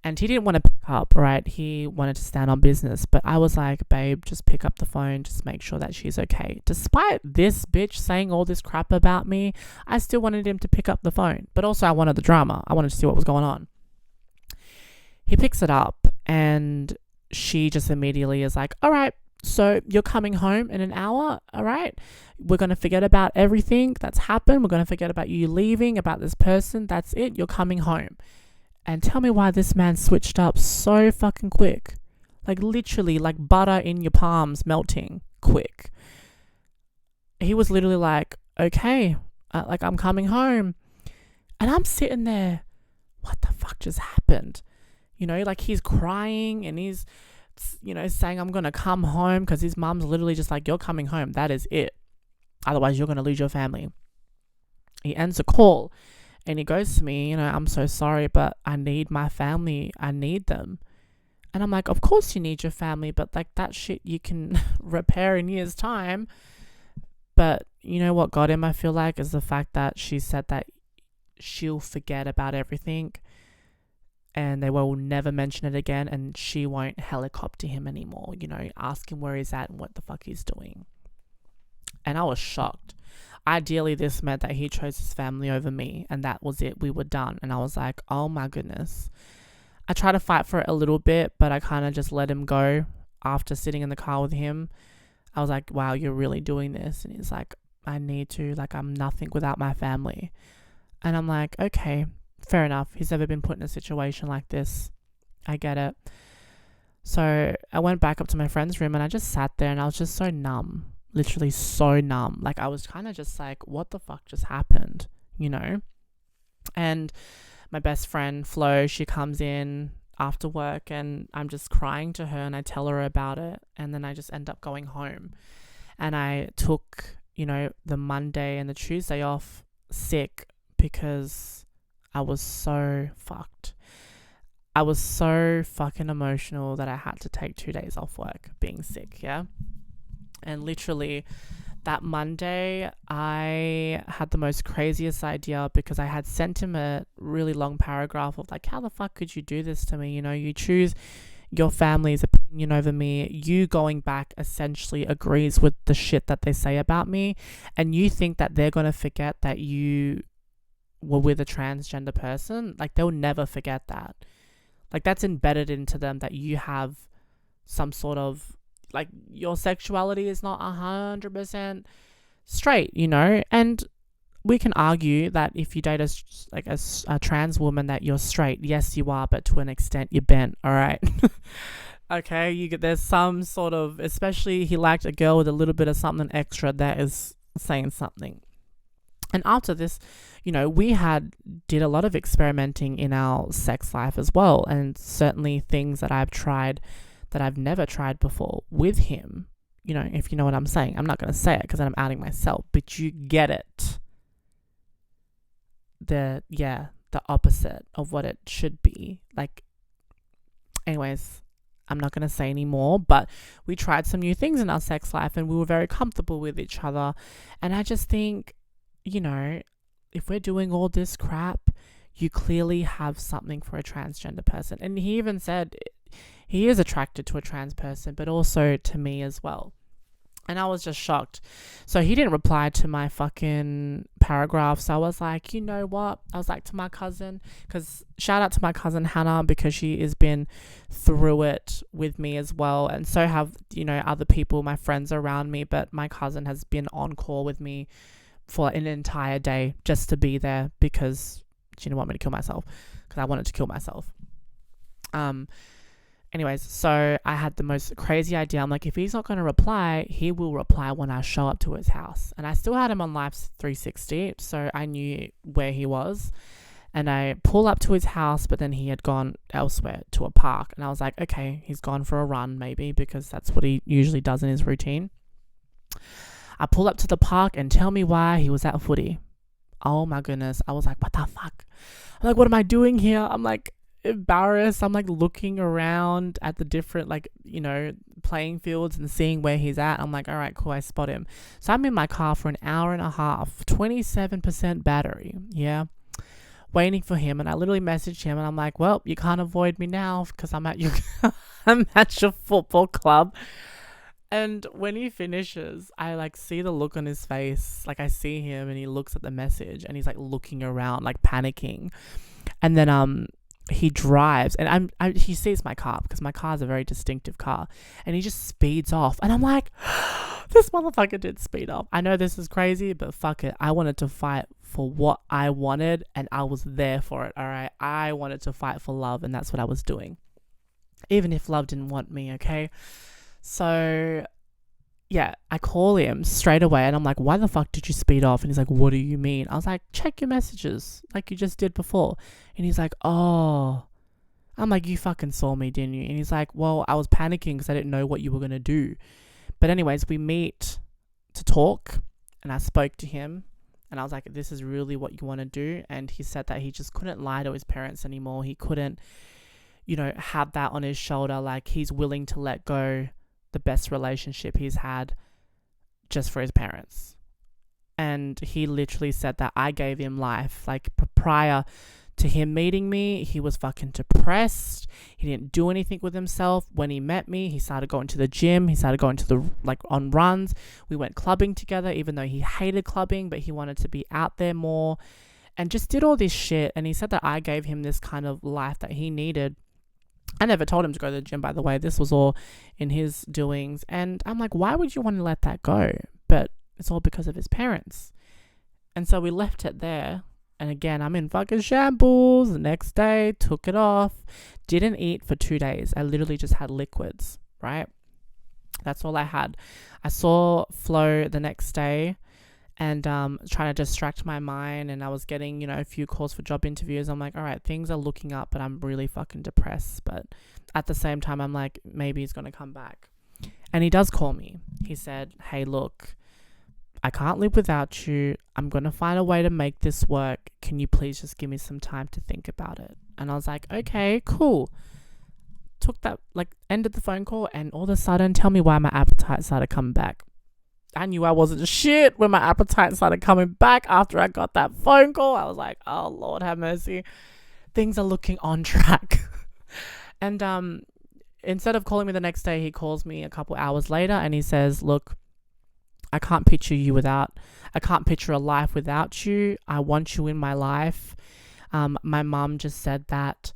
Speaker 1: And he didn't want to pick up, right? He wanted to stand on business. But I was like, babe, just pick up the phone. Just make sure that she's okay. Despite this bitch saying all this crap about me, I still wanted him to pick up the phone. But also I wanted the drama. I wanted to see what was going on. He picks it up and she just immediately is like, all right, so you're coming home in an hour, all right? We're going to forget about everything that's happened. We're going to forget about you leaving, about this person. That's it. You're coming home. And tell me why this man switched up so fucking quick. Like literally like butter in your palms melting quick. He was literally like, okay, like I'm coming home. And I'm sitting there, what the fuck just happened? You know, like he's crying and he's, you know, saying I'm going to come home because his mum's literally just like, you're coming home. That is it. Otherwise, you're going to lose your family. He ends the call and he goes to me, you know, I'm so sorry, but I need my family. I need them. And I'm like, of course you need your family, but like that shit you can repair in years' time. But you know what got him, I feel like, is the fact that she said that she'll forget about everything and they will never mention it again, and she won't helicopter him anymore, you know, ask him where he's at and what the fuck he's doing. And I was shocked. Ideally, this meant that he chose his family over me, and that was it. We were done. And I was like, oh my goodness. I tried to fight for it a little bit, but I kind of just let him go after sitting in the car with him. I was like, wow, you're really doing this. And he's like, I need to. Like, I'm nothing without my family. And I'm like, okay, fair enough. He's never been put in a situation like this. I get it. So I went back up to my friend's room and I just sat there and I was just so numb. Literally so numb. Like I was kind of just like, what the fuck just happened, you know? And my best friend Flo, she comes in after work and I'm just crying to her and I tell her about it, and then I just end up going home. And I took, you know, the Monday and the Tuesday off sick because I was so fucked. I was so fucking emotional that I had to take 2 days off work being sick, yeah? And literally that Monday, I had the most craziest idea because I had sent him a really long paragraph of like, how the fuck could you do this to me? You know, you choose your family's opinion over me. You going back essentially agrees with the shit that they say about me. And you think that they're going to forget that you were with a transgender person? Like, they'll never forget that. Like, that's embedded into them that you have some sort of, like, your sexuality is not 100% straight, you know? And we can argue that if you date a trans woman that you're straight. Yes, you are, but to an extent you're bent, all right? Okay, there's some sort of, especially he liked a girl with a little bit of something extra that is saying something. And after this, you know, we did a lot of experimenting in our sex life as well, and certainly things that I've tried that I've never tried before with him, you know, if you know what I'm saying. I'm not going to say it because I'm outing myself, but you get it. The opposite of what it should be. Like, anyways, I'm not going to say any more, but we tried some new things in our sex life and we were very comfortable with each other. And I just think, you know, if we're doing all this crap, you clearly have something for a transgender person. And he even said, he is attracted to a trans person, but also to me as well. And I was just shocked. So he didn't reply to my fucking paragraph. So I was like, you know what? I was like to my cousin, because shout out to my cousin Hannah, because she has been through it with me as well. And so have, other people, my friends around me. But my cousin has been on call with me for an entire day just to be there because she didn't want me to kill myself, because I wanted to kill myself. Anyways, so I had the most crazy idea. I'm like, if he's not going to reply, he will reply when I show up to his house. And I still had him on Live 360, so I knew where he was. And I pull up to his house, but then he had gone elsewhere to a park. And I was like, okay, he's gone for a run maybe, because that's what he usually does in his routine. I pull up to the park and tell me why he was at footy. Oh my goodness. I was like, what the fuck? I'm like, what am I doing here? I'm like, embarrassed. I'm like looking around at the different playing fields and seeing where he's at. I'm like, all right, cool, I spot him. So I'm in my car for an hour and a half, 27% battery, waiting for him. And I literally messaged him and I'm like, well, you can't avoid me now because I'm at your I'm at your football club. And when he finishes, I like see the look on his face. Like I see him and he looks at the message and he's like looking around, like panicking. And then he drives and he sees my car, because my car is a very distinctive car, and he just speeds off. And I'm like, this motherfucker did speed off. I know this is crazy, but fuck it. I wanted to fight for what I wanted, and I was there for it. All right. I wanted to fight for love, and that's what I was doing, even if love didn't want me. Okay. So yeah, I call him straight away and I'm like, why the fuck did you speed off? And he's like, what do you mean? I was like, check your messages like you just did before. And he's like, oh. I'm like, you fucking saw me, didn't you? And he's like, well, I was panicking because I didn't know what you were going to do. But anyways, we meet to talk, and I spoke to him and I was like, this is really what you want to do? And he said that he just couldn't lie to his parents anymore. He couldn't, have that on his shoulder. Like, he's willing to let go the best relationship he's had just for his parents. And he literally said that I gave him life. Like, prior to him meeting me, he was fucking depressed. He didn't do anything with himself. When he met me, he started going to the gym. He started going to on runs. We went clubbing together, even though he hated clubbing, but he wanted to be out there more, and just did all this shit. And he said that I gave him this kind of life that he needed. I never told him to go to the gym, by the way. This was all in his doings. And I'm like, why would you want to let that go? But it's all because of his parents. And so we left it there. And again, I'm in fucking shambles. The next day, took it off. Didn't eat for 2 days. I literally just had liquids, right? That's all I had. I saw Flo the next day and trying to distract my mind, and I was getting a few calls for job interviews. I'm like, all right, things are looking up, but I'm really fucking depressed. But at the same time, I'm like, maybe he's gonna come back. And he does call me. He said, hey, look, I can't live without you. I'm gonna find a way to make this work. Can you please just give me some time to think about it? And I was like, okay, cool. Took that, ended the phone call, and all of a sudden, tell me why my appetite started coming back. I knew I wasn't shit when my appetite started coming back after I got that phone call. I was like, oh, Lord have mercy. Things are looking on track. And instead of calling me the next day, he calls me a couple hours later and he says, look, I can't picture a life without you. I want you in my life. My mum just said that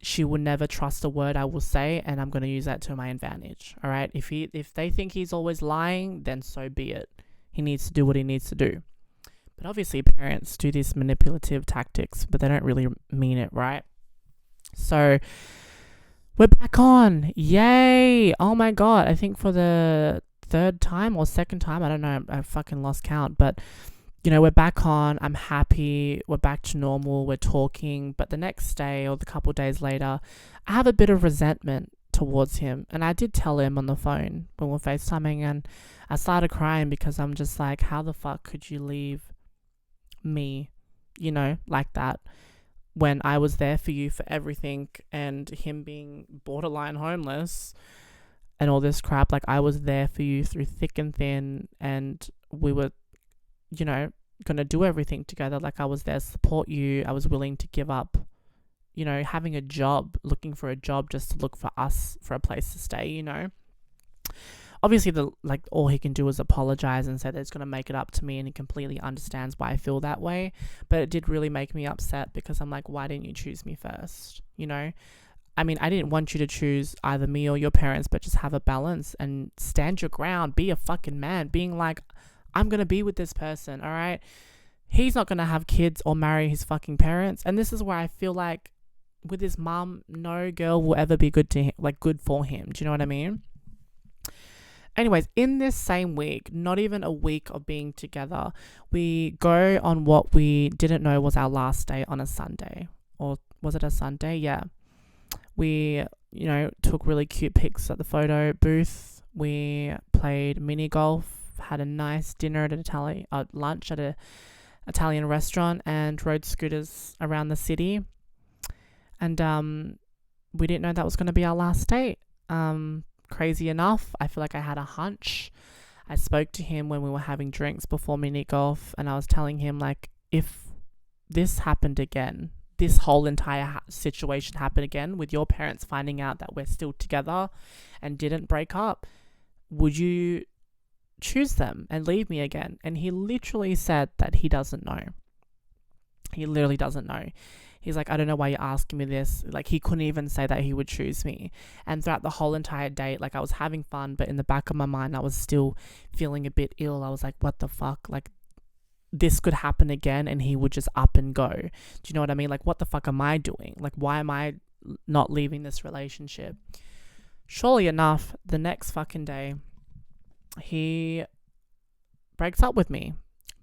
Speaker 1: she would never trust a word I will say, and I'm going to use that to my advantage. All right. If they think he's always lying, then so be it. He needs to do what he needs to do. But obviously parents do these manipulative tactics, but they don't really mean it, right? So we're back on. Yay. Oh my God. I think for the third time or second time, I don't know. I fucking lost count, but we're back on. I'm happy. We're back to normal. We're talking. But the next day or the couple of days later, I have a bit of resentment towards him. And I did tell him on the phone when we're FaceTiming, and I started crying because I'm just like, how the fuck could you leave me, like that, when I was there for you for everything, and him being borderline homeless and all this crap. Like, I was there for you through thick and thin, and we were going to do everything together. Like, I was there to support you. I was willing to give up having a job, looking for a job just to look for us for a place to stay. Obviously, all he can do is apologize and say that he's going to make it up to me, and he completely understands why I feel that way. But it did really make me upset, because I'm like, why didn't you choose me first? I mean, I didn't want you to choose either me or your parents, but just have a balance and stand your ground. Be a fucking man. Being like, I'm going to be with this person, all right? He's not going to have kids or marry his fucking parents. And this is where I feel like with his mum, no girl will ever be good to him, good for him. Do you know what I mean? Anyways, in this same week, not even a week of being together, we go on what we didn't know was our last day on a Sunday. Or was it a Sunday? Yeah. We, took really cute pics at the photo booth. We played mini golf, had a nice dinner at lunch at a Italian restaurant, and rode scooters around the city. And we didn't know that was going to be our last date. Crazy enough, I feel like I had a hunch. I spoke to him when we were having drinks before mini golf, and I was telling him, if this happened again, this whole entire situation happened again with your parents finding out that we're still together and didn't break up, would you choose them and leave me again? And he literally said that he doesn't know. He literally doesn't know. He's like, I don't know why you're asking me this. He couldn't even say that he would choose me. And throughout the whole entire date, I was having fun, but in the back of my mind, I was still feeling a bit ill. I was like, what the fuck? This could happen again, and he would just up and go. Do you know what I mean? What the fuck am I doing? Why am I not leaving this relationship? Surely enough, the next fucking day, he breaks up with me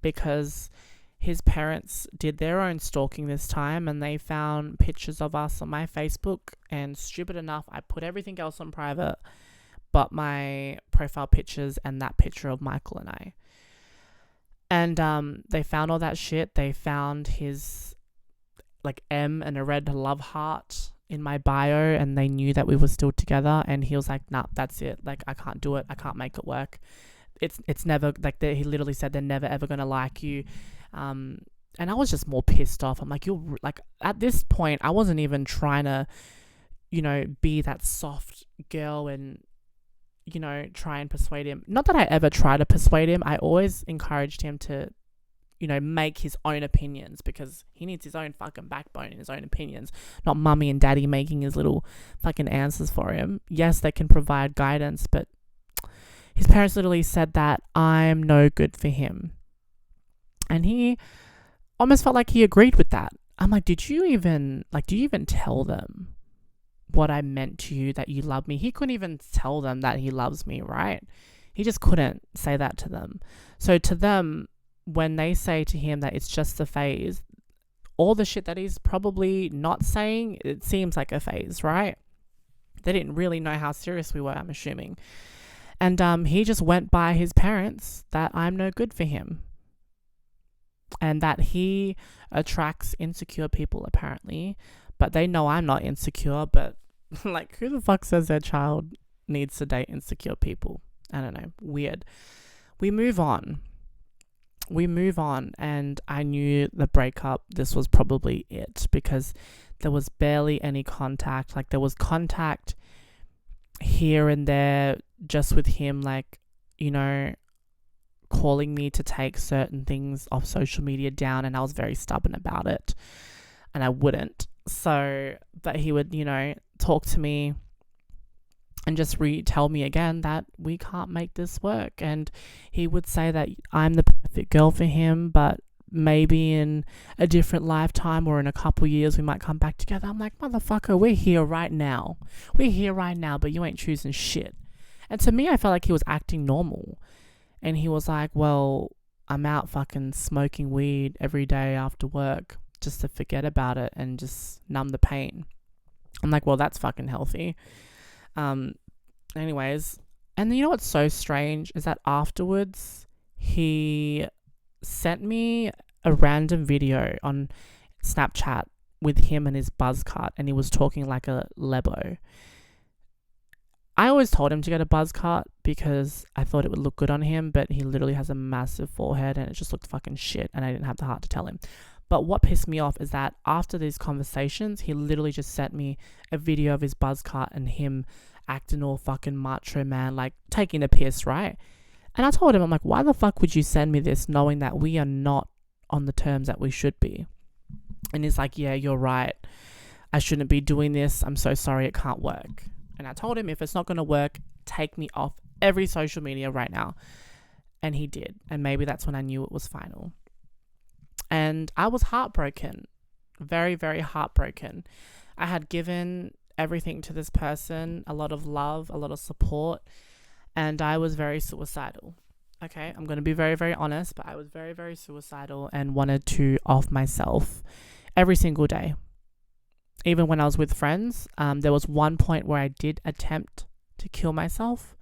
Speaker 1: because his parents did their own stalking this time, and they found pictures of us on my Facebook, and stupid enough, I put everything else on private but my profile pictures and that picture of Michael and I. And they found all that shit. They found his M and a red love heart in my bio, and they knew that we were still together, and he was like, nah, that's it. I can't do it. I can't make it work. It's never, he literally said they're never ever going to like you. And I was just more pissed off. I'm like, at this point, I wasn't even trying to, be that soft girl and, try and persuade him. Not that I ever try to persuade him. I always encouraged him to, make his own opinions, because he needs his own fucking backbone and his own opinions, not mummy and daddy making his little fucking answers for him. Yes, they can provide guidance, but his parents literally said that I'm no good for him. And he almost felt like he agreed with that. I'm like, do you even tell them what I meant to you, that you love me? He couldn't even tell them that he loves me, right? He just couldn't say that to them. So to them, when they say to him that it's just a phase, all the shit that he's probably not saying, it seems like a phase, right? They didn't really know how serious we were, I'm assuming. And he just went by his parents that I'm no good for him, and that he attracts insecure people, apparently. But they know I'm not insecure, but who the fuck says their child needs to date insecure people? I don't know. Weird. We move on, and I knew the breakup, this was probably it, because there was barely any contact. There was contact here and there, just with him, calling me to take certain things off social media down, and I was very stubborn about it, and I wouldn't. So, but he would, talk to me and just tell me again that we can't make this work. And he would say that I'm the perfect girl for him, but maybe in a different lifetime or in a couple years we might come back together. I'm like, motherfucker, we're here right now, but you ain't choosing shit. And to me, I felt like he was acting normal. And he was like, well, I'm out fucking smoking weed every day after work just to forget about it and just numb the pain. I'm like, well, that's fucking healthy. Anyways, and you know what's so strange is that afterwards he sent me a random video on Snapchat with him and his buzz cut, and he was talking like a lebo. I always told him to get a buzz cut because I thought it would look good on him, but he literally has a massive forehead and it just looked fucking shit, and I didn't have the heart to tell him. But what pissed me off is that after these conversations, he literally just sent me a video of his buzz cut and him acting all fucking macho man, like taking a piss, right? And I told him, I'm like, why the fuck would you send me this knowing that we are not on the terms that we should be? And he's like, yeah, you're right. I shouldn't be doing this. I'm so sorry, it can't work. And I told him, if it's not going to work, take me off every social media right now. And he did. And maybe that's when I knew it was final. And I was heartbroken. Very, very heartbroken. I had given everything to this person, a lot of love, a lot of support, and I was very suicidal. Okay, I'm going to be very, very honest, but I was very, very suicidal and wanted to off myself every single day. Even when I was with friends, there was one point where I did attempt to kill myself.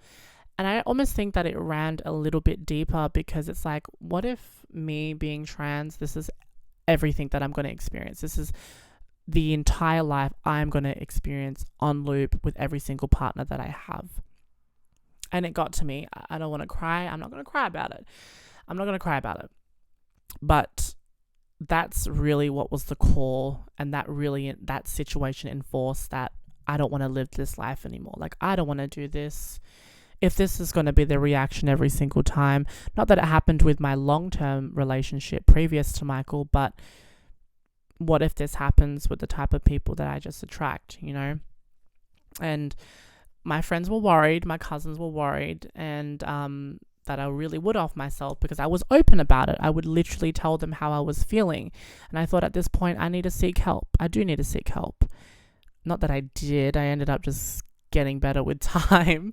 Speaker 1: And I almost think that it ran a little bit deeper, because it's like, what if me being trans, this is everything that I'm going to experience. This is the entire life I'm going to experience on loop with every single partner that I have. And it got to me. I don't want to cry. I'm not going to cry about it. But that's really what was the core, and that situation enforced that I don't want to live this life anymore. Like, I don't want to do this. If this is going to be the reaction every single time, not that it happened with my long-term relationship previous to Michael, but what if this happens with the type of people that I just attract, you know? And my friends were worried, my cousins were worried, and that I really would off myself, because I was open about it. I would literally tell them how I was feeling. And I thought, at this point, I need to seek help. I do need to seek help. Not that I did. I ended up just getting better with time.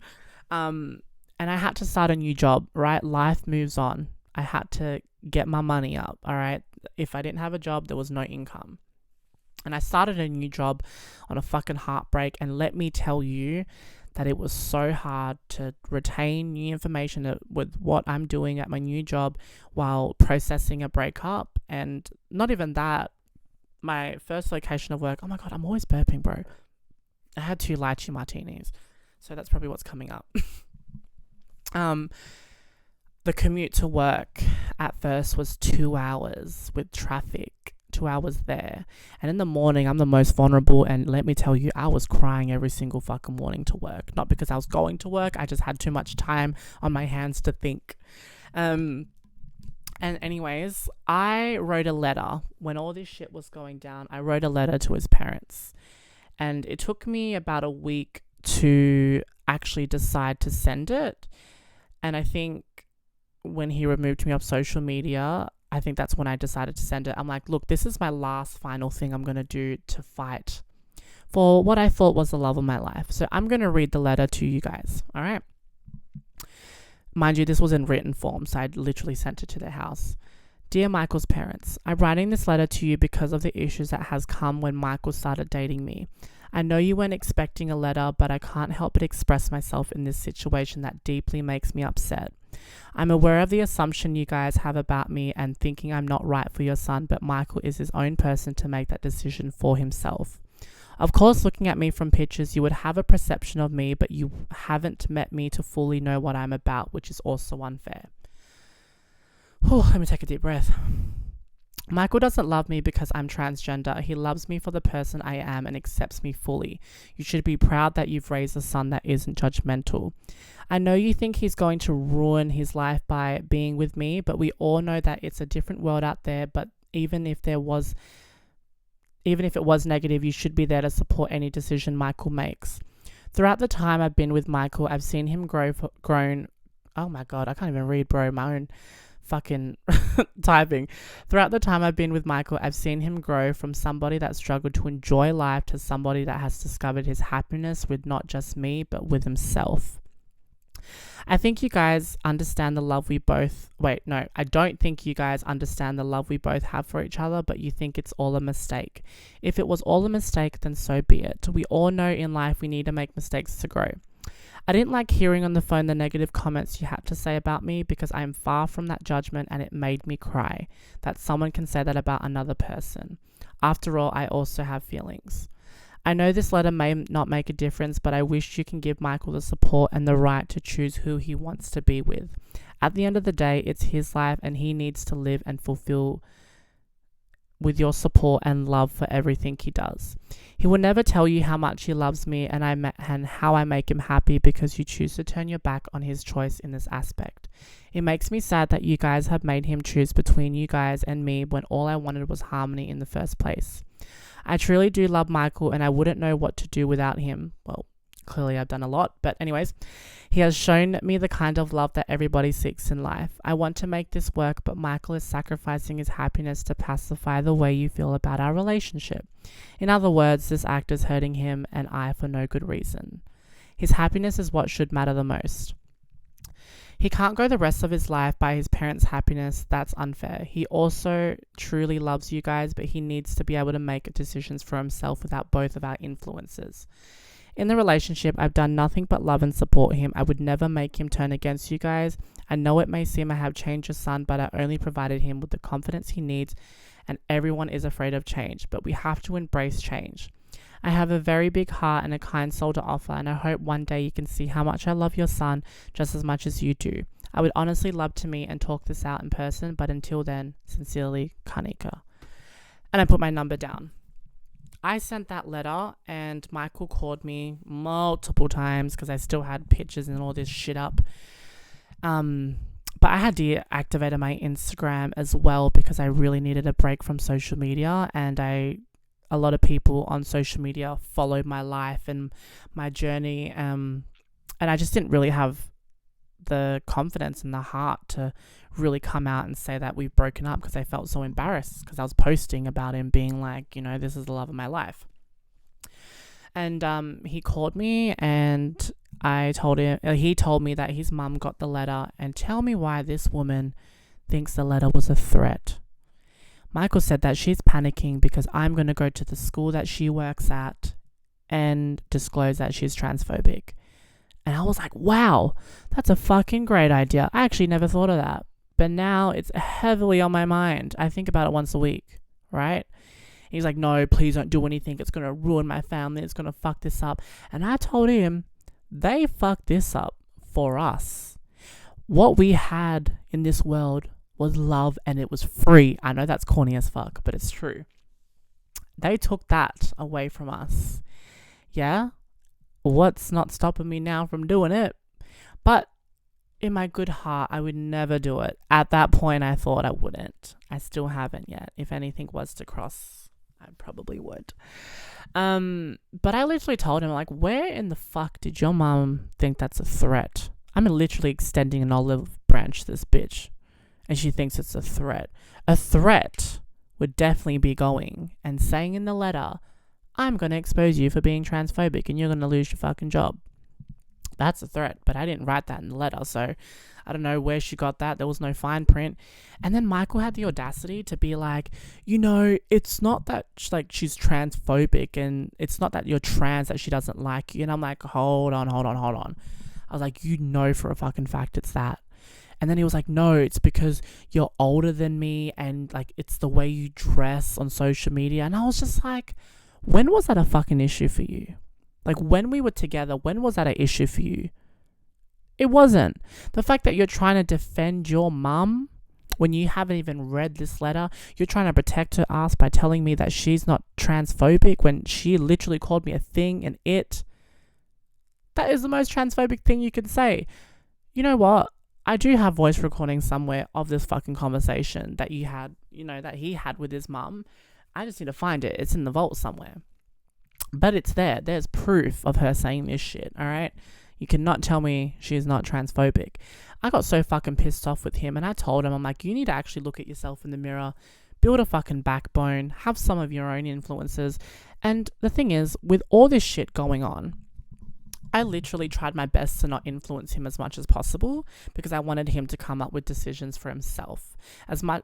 Speaker 1: And I had to start a new job, right? Life moves on. I had to get my money up, all right? If I didn't have a job, there was no income. And I started a new job on a fucking heartbreak. And let me tell you that it was so hard to retain new information with what I'm doing at my new job while processing a breakup. And not even that, my first location of work, oh my God, I'm always burping, bro. I had 2 lychee martinis. So that's probably what's coming up. The commute to work at first was 2 hours with traffic, 2 hours there. And in the morning, I'm the most vulnerable. And let me tell you, I was crying every single fucking morning to work. Not because I was going to work. I just had too much time on my hands to think. And anyways, I wrote a letter when all this shit was going down. I wrote a letter to his parents. And it took me about a week to actually decide to send it. And I think when he removed me off social media, I think that's when I decided to send it. I'm like, look, this is my last final thing I'm going to do to fight for what I thought was the love of my life. So I'm going to read the letter to you guys. All right. Mind you, this was in written form, so I literally sent it to their house. Dear Michael's parents, I'm writing this letter to you because of the issues that has come when Michael started dating me. I know you weren't expecting a letter, but I can't help but express myself in this situation that deeply makes me upset. I'm aware of the assumption you guys have about me and thinking I'm not right for your son, but Michael is his own person to make that decision for himself. Of course, looking at me from pictures, you would have a perception of me, but you haven't met me to fully know what I'm about, which is also unfair. Let me take a deep breath. Michael doesn't love me because I'm transgender. He loves me for the person I am and accepts me fully. You should be proud that you've raised a son that isn't judgmental. I know you think he's going to ruin his life by being with me, but we all know that it's a different world out there. But even if it was negative, you should be there to support any decision Michael makes. Throughout the time I've been with Michael, I've seen him grown. Oh my God, I can't even read, bro. My own fucking typing. Throughout the time I've been with Michael, I've seen him grow from somebody that struggled to enjoy life to somebody that has discovered his happiness with not just me, but with himself. I think you guys understand the love we both... I don't think you guys understand the love we both have for each other, but you think it's all a mistake. If it was all a mistake, then so be it. We all know in life we need to make mistakes to grow. I didn't like hearing on the phone the negative comments you had to say about me because I am far from that judgment, and it made me cry that someone can say that about another person. After all, I also have feelings. I know this letter may not make a difference, but I wish you can give Michael the support and the right to choose who he wants to be with. At the end of the day, it's his life and he needs to live and fulfill with your support and love for everything he does. He will never tell you how much he loves me and how I make him happy because you choose to turn your back on his choice in this aspect. It makes me sad that you guys have made him choose between you guys and me when all I wanted was harmony in the first place. I truly do love Michael and I wouldn't know what to do without him. Well, clearly I've done a lot, but anyways, he has shown me the kind of love that everybody seeks in life. I want to make this work, but Michael is sacrificing his happiness to pacify the way you feel about our relationship. In other words, this act is hurting him and I for no good reason. His happiness is what should matter the most. He can't go the rest of his life by his parents' happiness. That's unfair. He also truly loves you guys, but he needs to be able to make decisions for himself without both of our influences. In the relationship, I've done nothing but love and support him. I would never make him turn against you guys. I know it may seem I have changed your son, but I only provided him with the confidence he needs, and everyone is afraid of change, but we have to embrace change. I have a very big heart and a kind soul to offer, and I hope one day you can see how much I love your son just as much as you do. I would honestly love to meet and talk this out in person, but until then, sincerely, Kanika. And I put my number down. I sent that letter and Michael called me multiple times because I still had pictures and all this shit up. But I had deactivated my Instagram as well because I really needed a break from social media, and a lot of people on social media followed my life and my journey, and I just didn't really have the confidence and the heart to really come out and say that we've broken up because I felt so embarrassed because I was posting about him being like, this is the love of my life. And he called me and I told him, he told me that his mum got the letter, and tell me why this woman thinks the letter was a threat. Michael said that she's panicking because I'm going to go to the school that she works at and disclose that she's transphobic. And I was like, wow, that's a fucking great idea. I actually never thought of that. But now it's heavily on my mind. I think about it once a week, right? He's like, no, please don't do anything. It's going to ruin my family. It's going to fuck this up. And I told him, they fucked this up for us. What we had in this world was love, and it was free. I know that's corny as fuck, but it's true. They took that away from us. Yeah? What's not stopping me now from doing it? But in my good heart, I would never do it. At that point, I thought I wouldn't. I still haven't yet. If anything was to cross, I probably would. But I literally told him, like, where in the fuck did your mum think that's a threat? I'm literally extending an olive branch to this bitch, and she thinks it's a threat. A threat would definitely be going and saying in the letter, I'm going to expose you for being transphobic and you're going to lose your fucking job. That's a threat, but I didn't write that in the letter, so I don't know where she got that. There was no fine print. And then Michael had the audacity to be like, it's not that she's transphobic, and it's not that you're trans that she doesn't like you. And I'm like, hold on. I was like, for a fucking fact it's that. And then he was like, no, it's because you're older than me, and like it's the way you dress on social media. And I was just like, when was that a fucking issue for you? Like, when we were together, when was that an issue for you? It wasn't. The fact that you're trying to defend your mum when you haven't even read this letter, you're trying to protect her ass by telling me that she's not transphobic when she literally called me a thing and it. That is the most transphobic thing you can say. You know what? I do have voice recordings somewhere of this fucking conversation that you had, that he had with his mum. I just need to find it. It's in the vault somewhere. But it's there. There's proof of her saying this shit, all right? You cannot tell me she's not transphobic. I got so fucking pissed off with him, and I told him, I'm like, you need to actually look at yourself in the mirror, build a fucking backbone, have some of your own influences. And the thing is, with all this shit going on, I literally tried my best to not influence him as much as possible because I wanted him to come up with decisions for himself.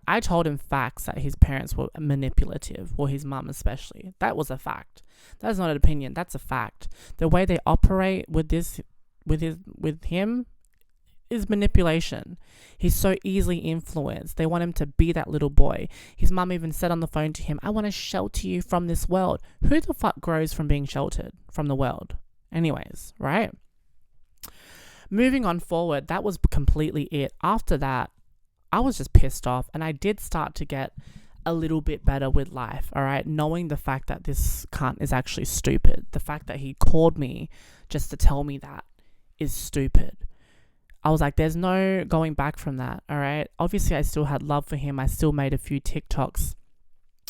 Speaker 1: I told him facts that his parents were manipulative, or his mum especially. That was a fact. That's not an opinion. That's a fact. The way they operate with him is manipulation. He's so easily influenced. They want him to be that little boy. His mum even said on the phone to him, I want to shelter you from this world. Who the fuck grows from being sheltered from the world? Anyways, right? Moving on forward, that was completely it. After that, I was just pissed off, and I did start to get a little bit better with life, all right? Knowing the fact that this cunt is actually stupid. The fact that he called me just to tell me that is stupid. I was like, there's no going back from that, all right? Obviously, I still had love for him. I still made a few TikToks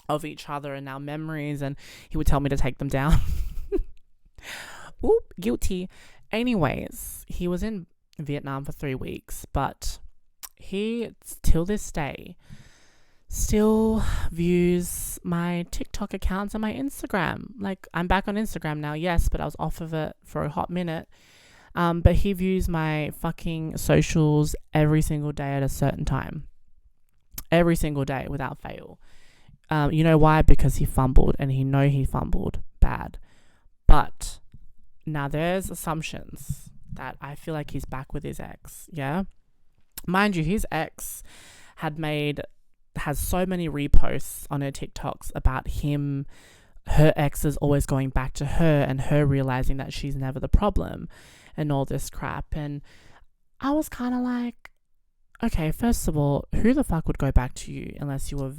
Speaker 1: of each other and our memories, and he would tell me to take them down. Oop, guilty. Anyways, he was in Vietnam for 3 weeks, but he, till this day, still views my TikTok accounts and my Instagram. Like, I'm back on Instagram now, yes, but I was off of it for a hot minute. But he views my fucking socials every single day at a certain time. Every single day without fail. You know why? Because he fumbled, and he fumbled bad. But now there's assumptions that I feel like he's back with his ex, yeah? Mind you, his ex has so many reposts on her TikToks about him, her ex is always going back to her and her realizing that she's never the problem and all this crap. And I was kind of like, okay, first of all, who the fuck would go back to you unless you were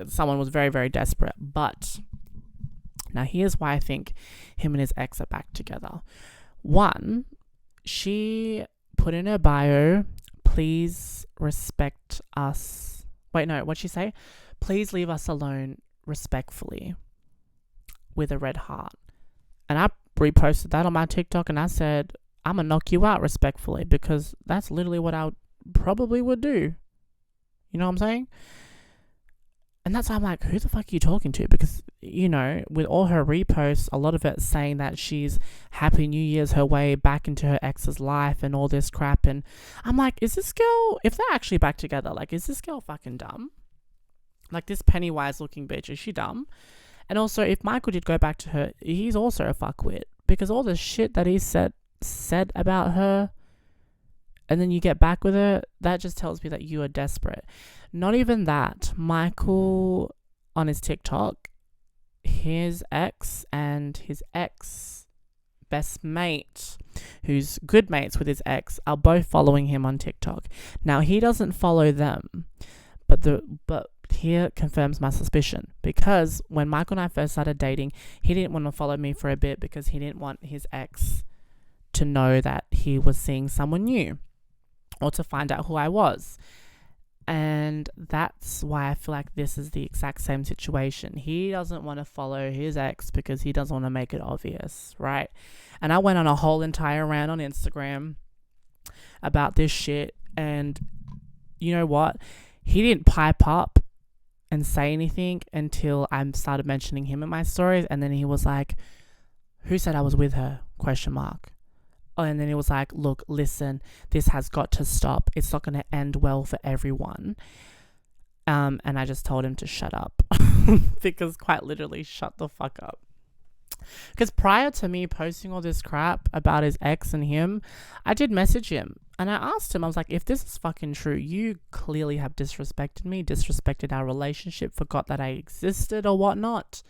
Speaker 1: someone was very, very desperate. But now here's why I think him and his ex are back together. One, she put in her bio, please respect us. Wait, no, what'd she say? Please leave us alone respectfully, with a red heart. And I reposted that on my TikTok and I said, I'm gonna knock you out respectfully, because that's literally what I probably would do. You know what I'm saying? And that's why I'm like, who the fuck are you talking to? Because, you know, with all her reposts, a lot of it saying that she's Happy New Year's her way back into her ex's life and all this crap. And I'm like, is this girl, if they're actually back together, like, is this girl fucking dumb? Like, this Pennywise looking bitch, is she dumb? And also, if Michael did go back to her, he's also a fuckwit. Because all the shit that he said about her, and then you get back with her, that just tells me that you are desperate. Not even that. Michael, on his TikTok, his ex and his ex best mate, who's good mates with his ex, are both following him on TikTok. Now, he doesn't follow them, but here confirms my suspicion, because when Michael and I first started dating, he didn't want to follow me for a bit because he didn't want his ex to know that he was seeing someone new or to find out who I was. And that's why I feel like this is the exact same situation. He doesn't want to follow his ex because he doesn't want to make it obvious, right? And I went on a whole entire rant on Instagram about this shit, and you know what? He didn't pipe up and say anything until I started mentioning him in my stories, and then he was like, who said I was with her? ? And then he was like, look, listen, this has got to stop. It's not going to end well for everyone. And I just told him to shut up. Because quite literally, shut the fuck up. Because prior to me posting all this crap about his ex and him, I did message him. And I asked him, I was like, if this is fucking true, you clearly have disrespected me, disrespected our relationship, forgot that I existed or whatnot.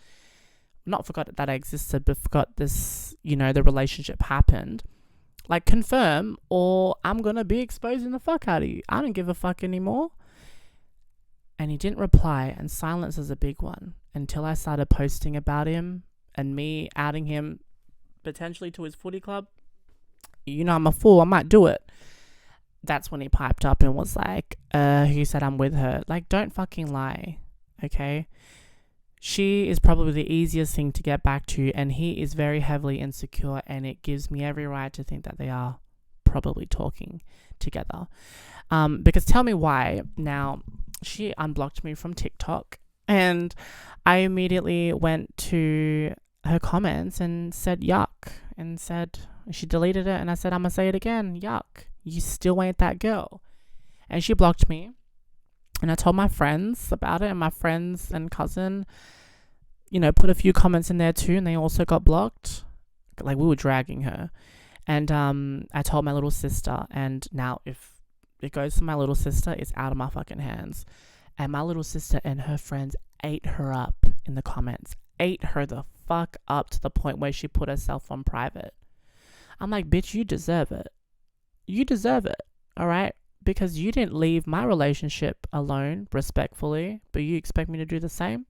Speaker 1: Not forgot that I existed, but forgot this, you know, the relationship happened. Like, confirm, or I'm going to be exposing the fuck out of you. I don't give a fuck anymore. And he didn't reply, and silence is a big one. Until I started posting about him and me outing him potentially to his footy club. You know, I'm a fool. I might do it. That's when he piped up and was like, who said I'm with her? Like, don't fucking lie, okay? She is probably the easiest thing to get back to, and he is very heavily insecure, and it gives me every right to think that they are probably talking together. Because tell me why. Now, she unblocked me from TikTok, and I immediately went to her comments and said yuck, and said, she deleted it, and I said, I'm gonna say it again, yuck, you still ain't that girl. And she blocked me. And I told my friends about it, and my friends and cousin, you know, put a few comments in there too, and they also got blocked. Like, we were dragging her. And I told my little sister, and now if it goes to my little sister, it's out of my fucking hands. And my little sister and her friends ate her up in the comments. Ate her the fuck up to the point where she put herself on private. I'm like, bitch, you deserve it. You deserve it, all right? because you didn't leave my relationship alone, respectfully, but you expect me to do the same.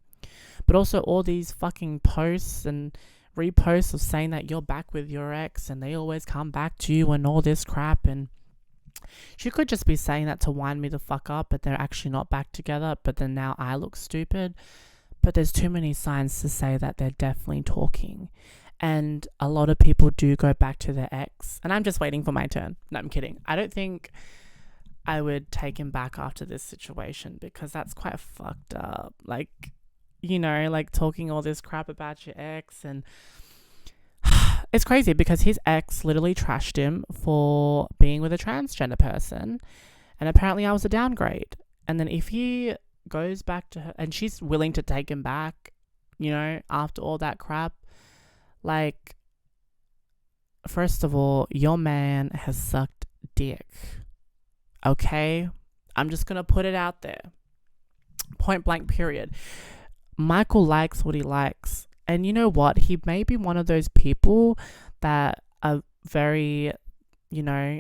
Speaker 1: But also all these fucking posts and reposts of saying that you're back with your ex and they always come back to you and all this crap. And she could just be saying that to wind me the fuck up, but they're actually not back together. But then now I look stupid. But there's too many signs to say that they're definitely talking. And a lot of people do go back to their ex. And I'm just waiting for my turn. No, I'm kidding. I don't think I would take him back after this situation, because that's quite fucked up. Like, you know, like talking all this crap about your ex. And it's crazy because his ex literally trashed him for being with a transgender person. And apparently I was a downgrade. And then if he goes back to her and she's willing to take him back, you know, after all that crap, like, first of all, your man has sucked dick. Okay? I'm just going to put it out there. Point blank, period. Michael likes what he likes. And you know what? He may be one of those people that are very, you know,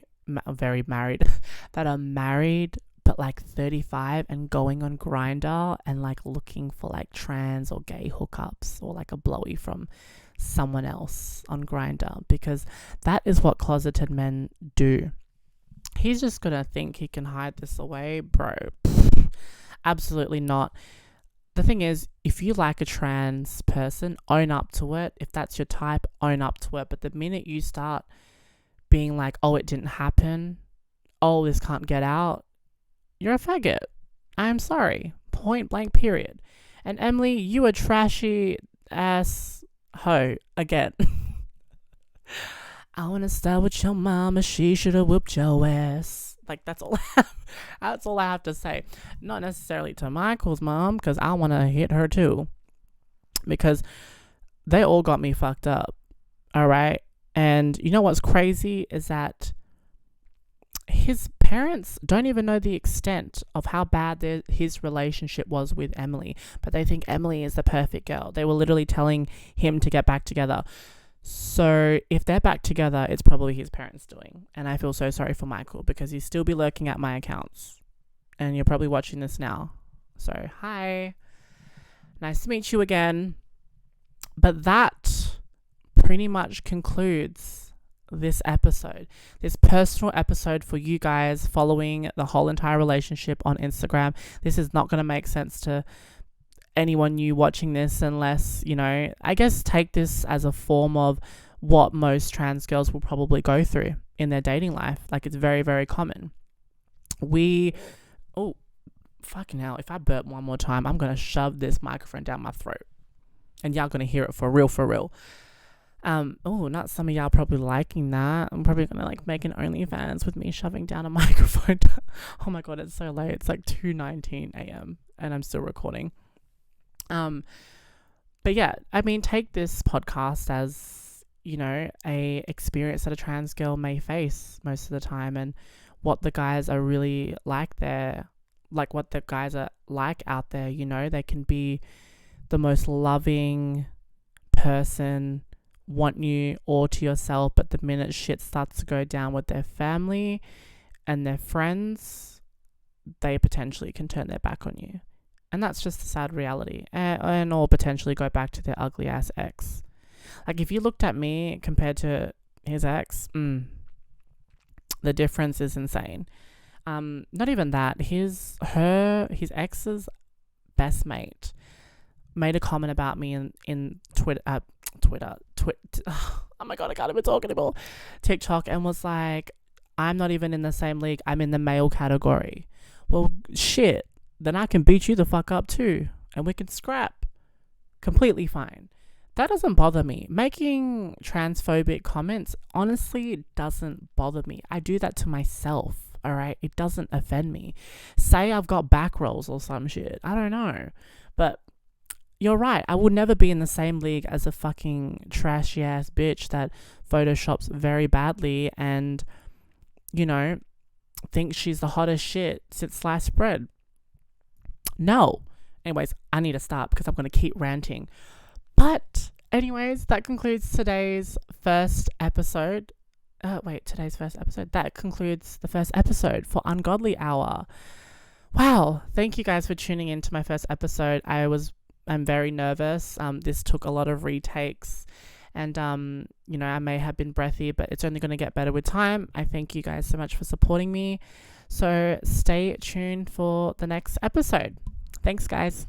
Speaker 1: very married, that are married but like 35 and going on Grindr and like looking for like trans or gay hookups or like a blowy from someone else on Grindr, because that is what closeted men do. He's just gonna think he can hide this away, bro. Absolutely not. The thing is, if you like a trans person, own up to it. If that's your type, own up to it. But the minute you start being like, oh, it didn't happen, oh, this can't get out, you're a faggot. I'm sorry. Point blank, period. And Emily, you a trashy ass hoe again. I want to start with your mama. She should have whooped your ass. Like, that's all I have to say. Not necessarily to Michael's mom, because I want to hit her too. Because they all got me fucked up. All right? And you know what's crazy is that his parents don't even know the extent of how bad his relationship was with Emily, but they think Emily is the perfect girl. They were literally telling him to get back together. So if they're back together, it's probably his parents doing. And I feel so sorry for Michael, because he'll still be lurking at my accounts. And you're probably watching this now. So hi. Nice to meet you again. But that pretty much concludes this episode, this personal episode for you guys following the whole entire relationship on Instagram. This is not going to make sense to anyone new watching this unless, you know, I guess take this as a form of what most trans girls will probably go through in their dating life. Like, it's very, very common. Oh, fucking hell. If I burp one more time, I'm going to shove this microphone down my throat. And y'all going to hear it for real, for real. Not some of y'all probably liking that. I'm probably gonna like make an OnlyFans with me shoving down a microphone. Oh my god, it's so late. It's like 2:19 a.m. and I'm still recording. But yeah, I mean, take this podcast as, you know, a experience that a trans girl may face most of the time, and what the guys are really like there, like what the guys are like out there. You know, they can be the most loving person, want you all to yourself, but the minute shit starts to go down with their family and their friends, they potentially can turn their back on you. And that's just a sad reality. And or potentially go back to their ugly ass ex. Like, if you looked at me compared to his ex, the difference is insane. Not even that. His ex's best mate made a comment about me in Twitter. Oh my god, I can't even talk anymore. TikTok, and was like, I'm not even in the same league. I'm in the male category. Well, shit. Then I can beat you the fuck up too, and we can scrap. Completely fine. That doesn't bother me. Making transphobic comments honestly doesn't bother me. I do that to myself. All right, it doesn't offend me. Say I've got back rolls or some shit. I don't know, but you're right. I would never be in the same league as a fucking trashy ass bitch that photoshops very badly and, you know, thinks she's the hottest shit since sliced bread. No. Anyways, I need to stop because I'm going to keep ranting. But anyways, that concludes today's first episode. today's first episode. That concludes the first episode for Ungodly Hour. Wow. Thank you guys for tuning in to my first episode. I'm very nervous. This took a lot of retakes, and I may have been breathy, but it's only going to get better with time. I thank you guys so much for supporting me. So stay tuned for the next episode. Thanks, guys.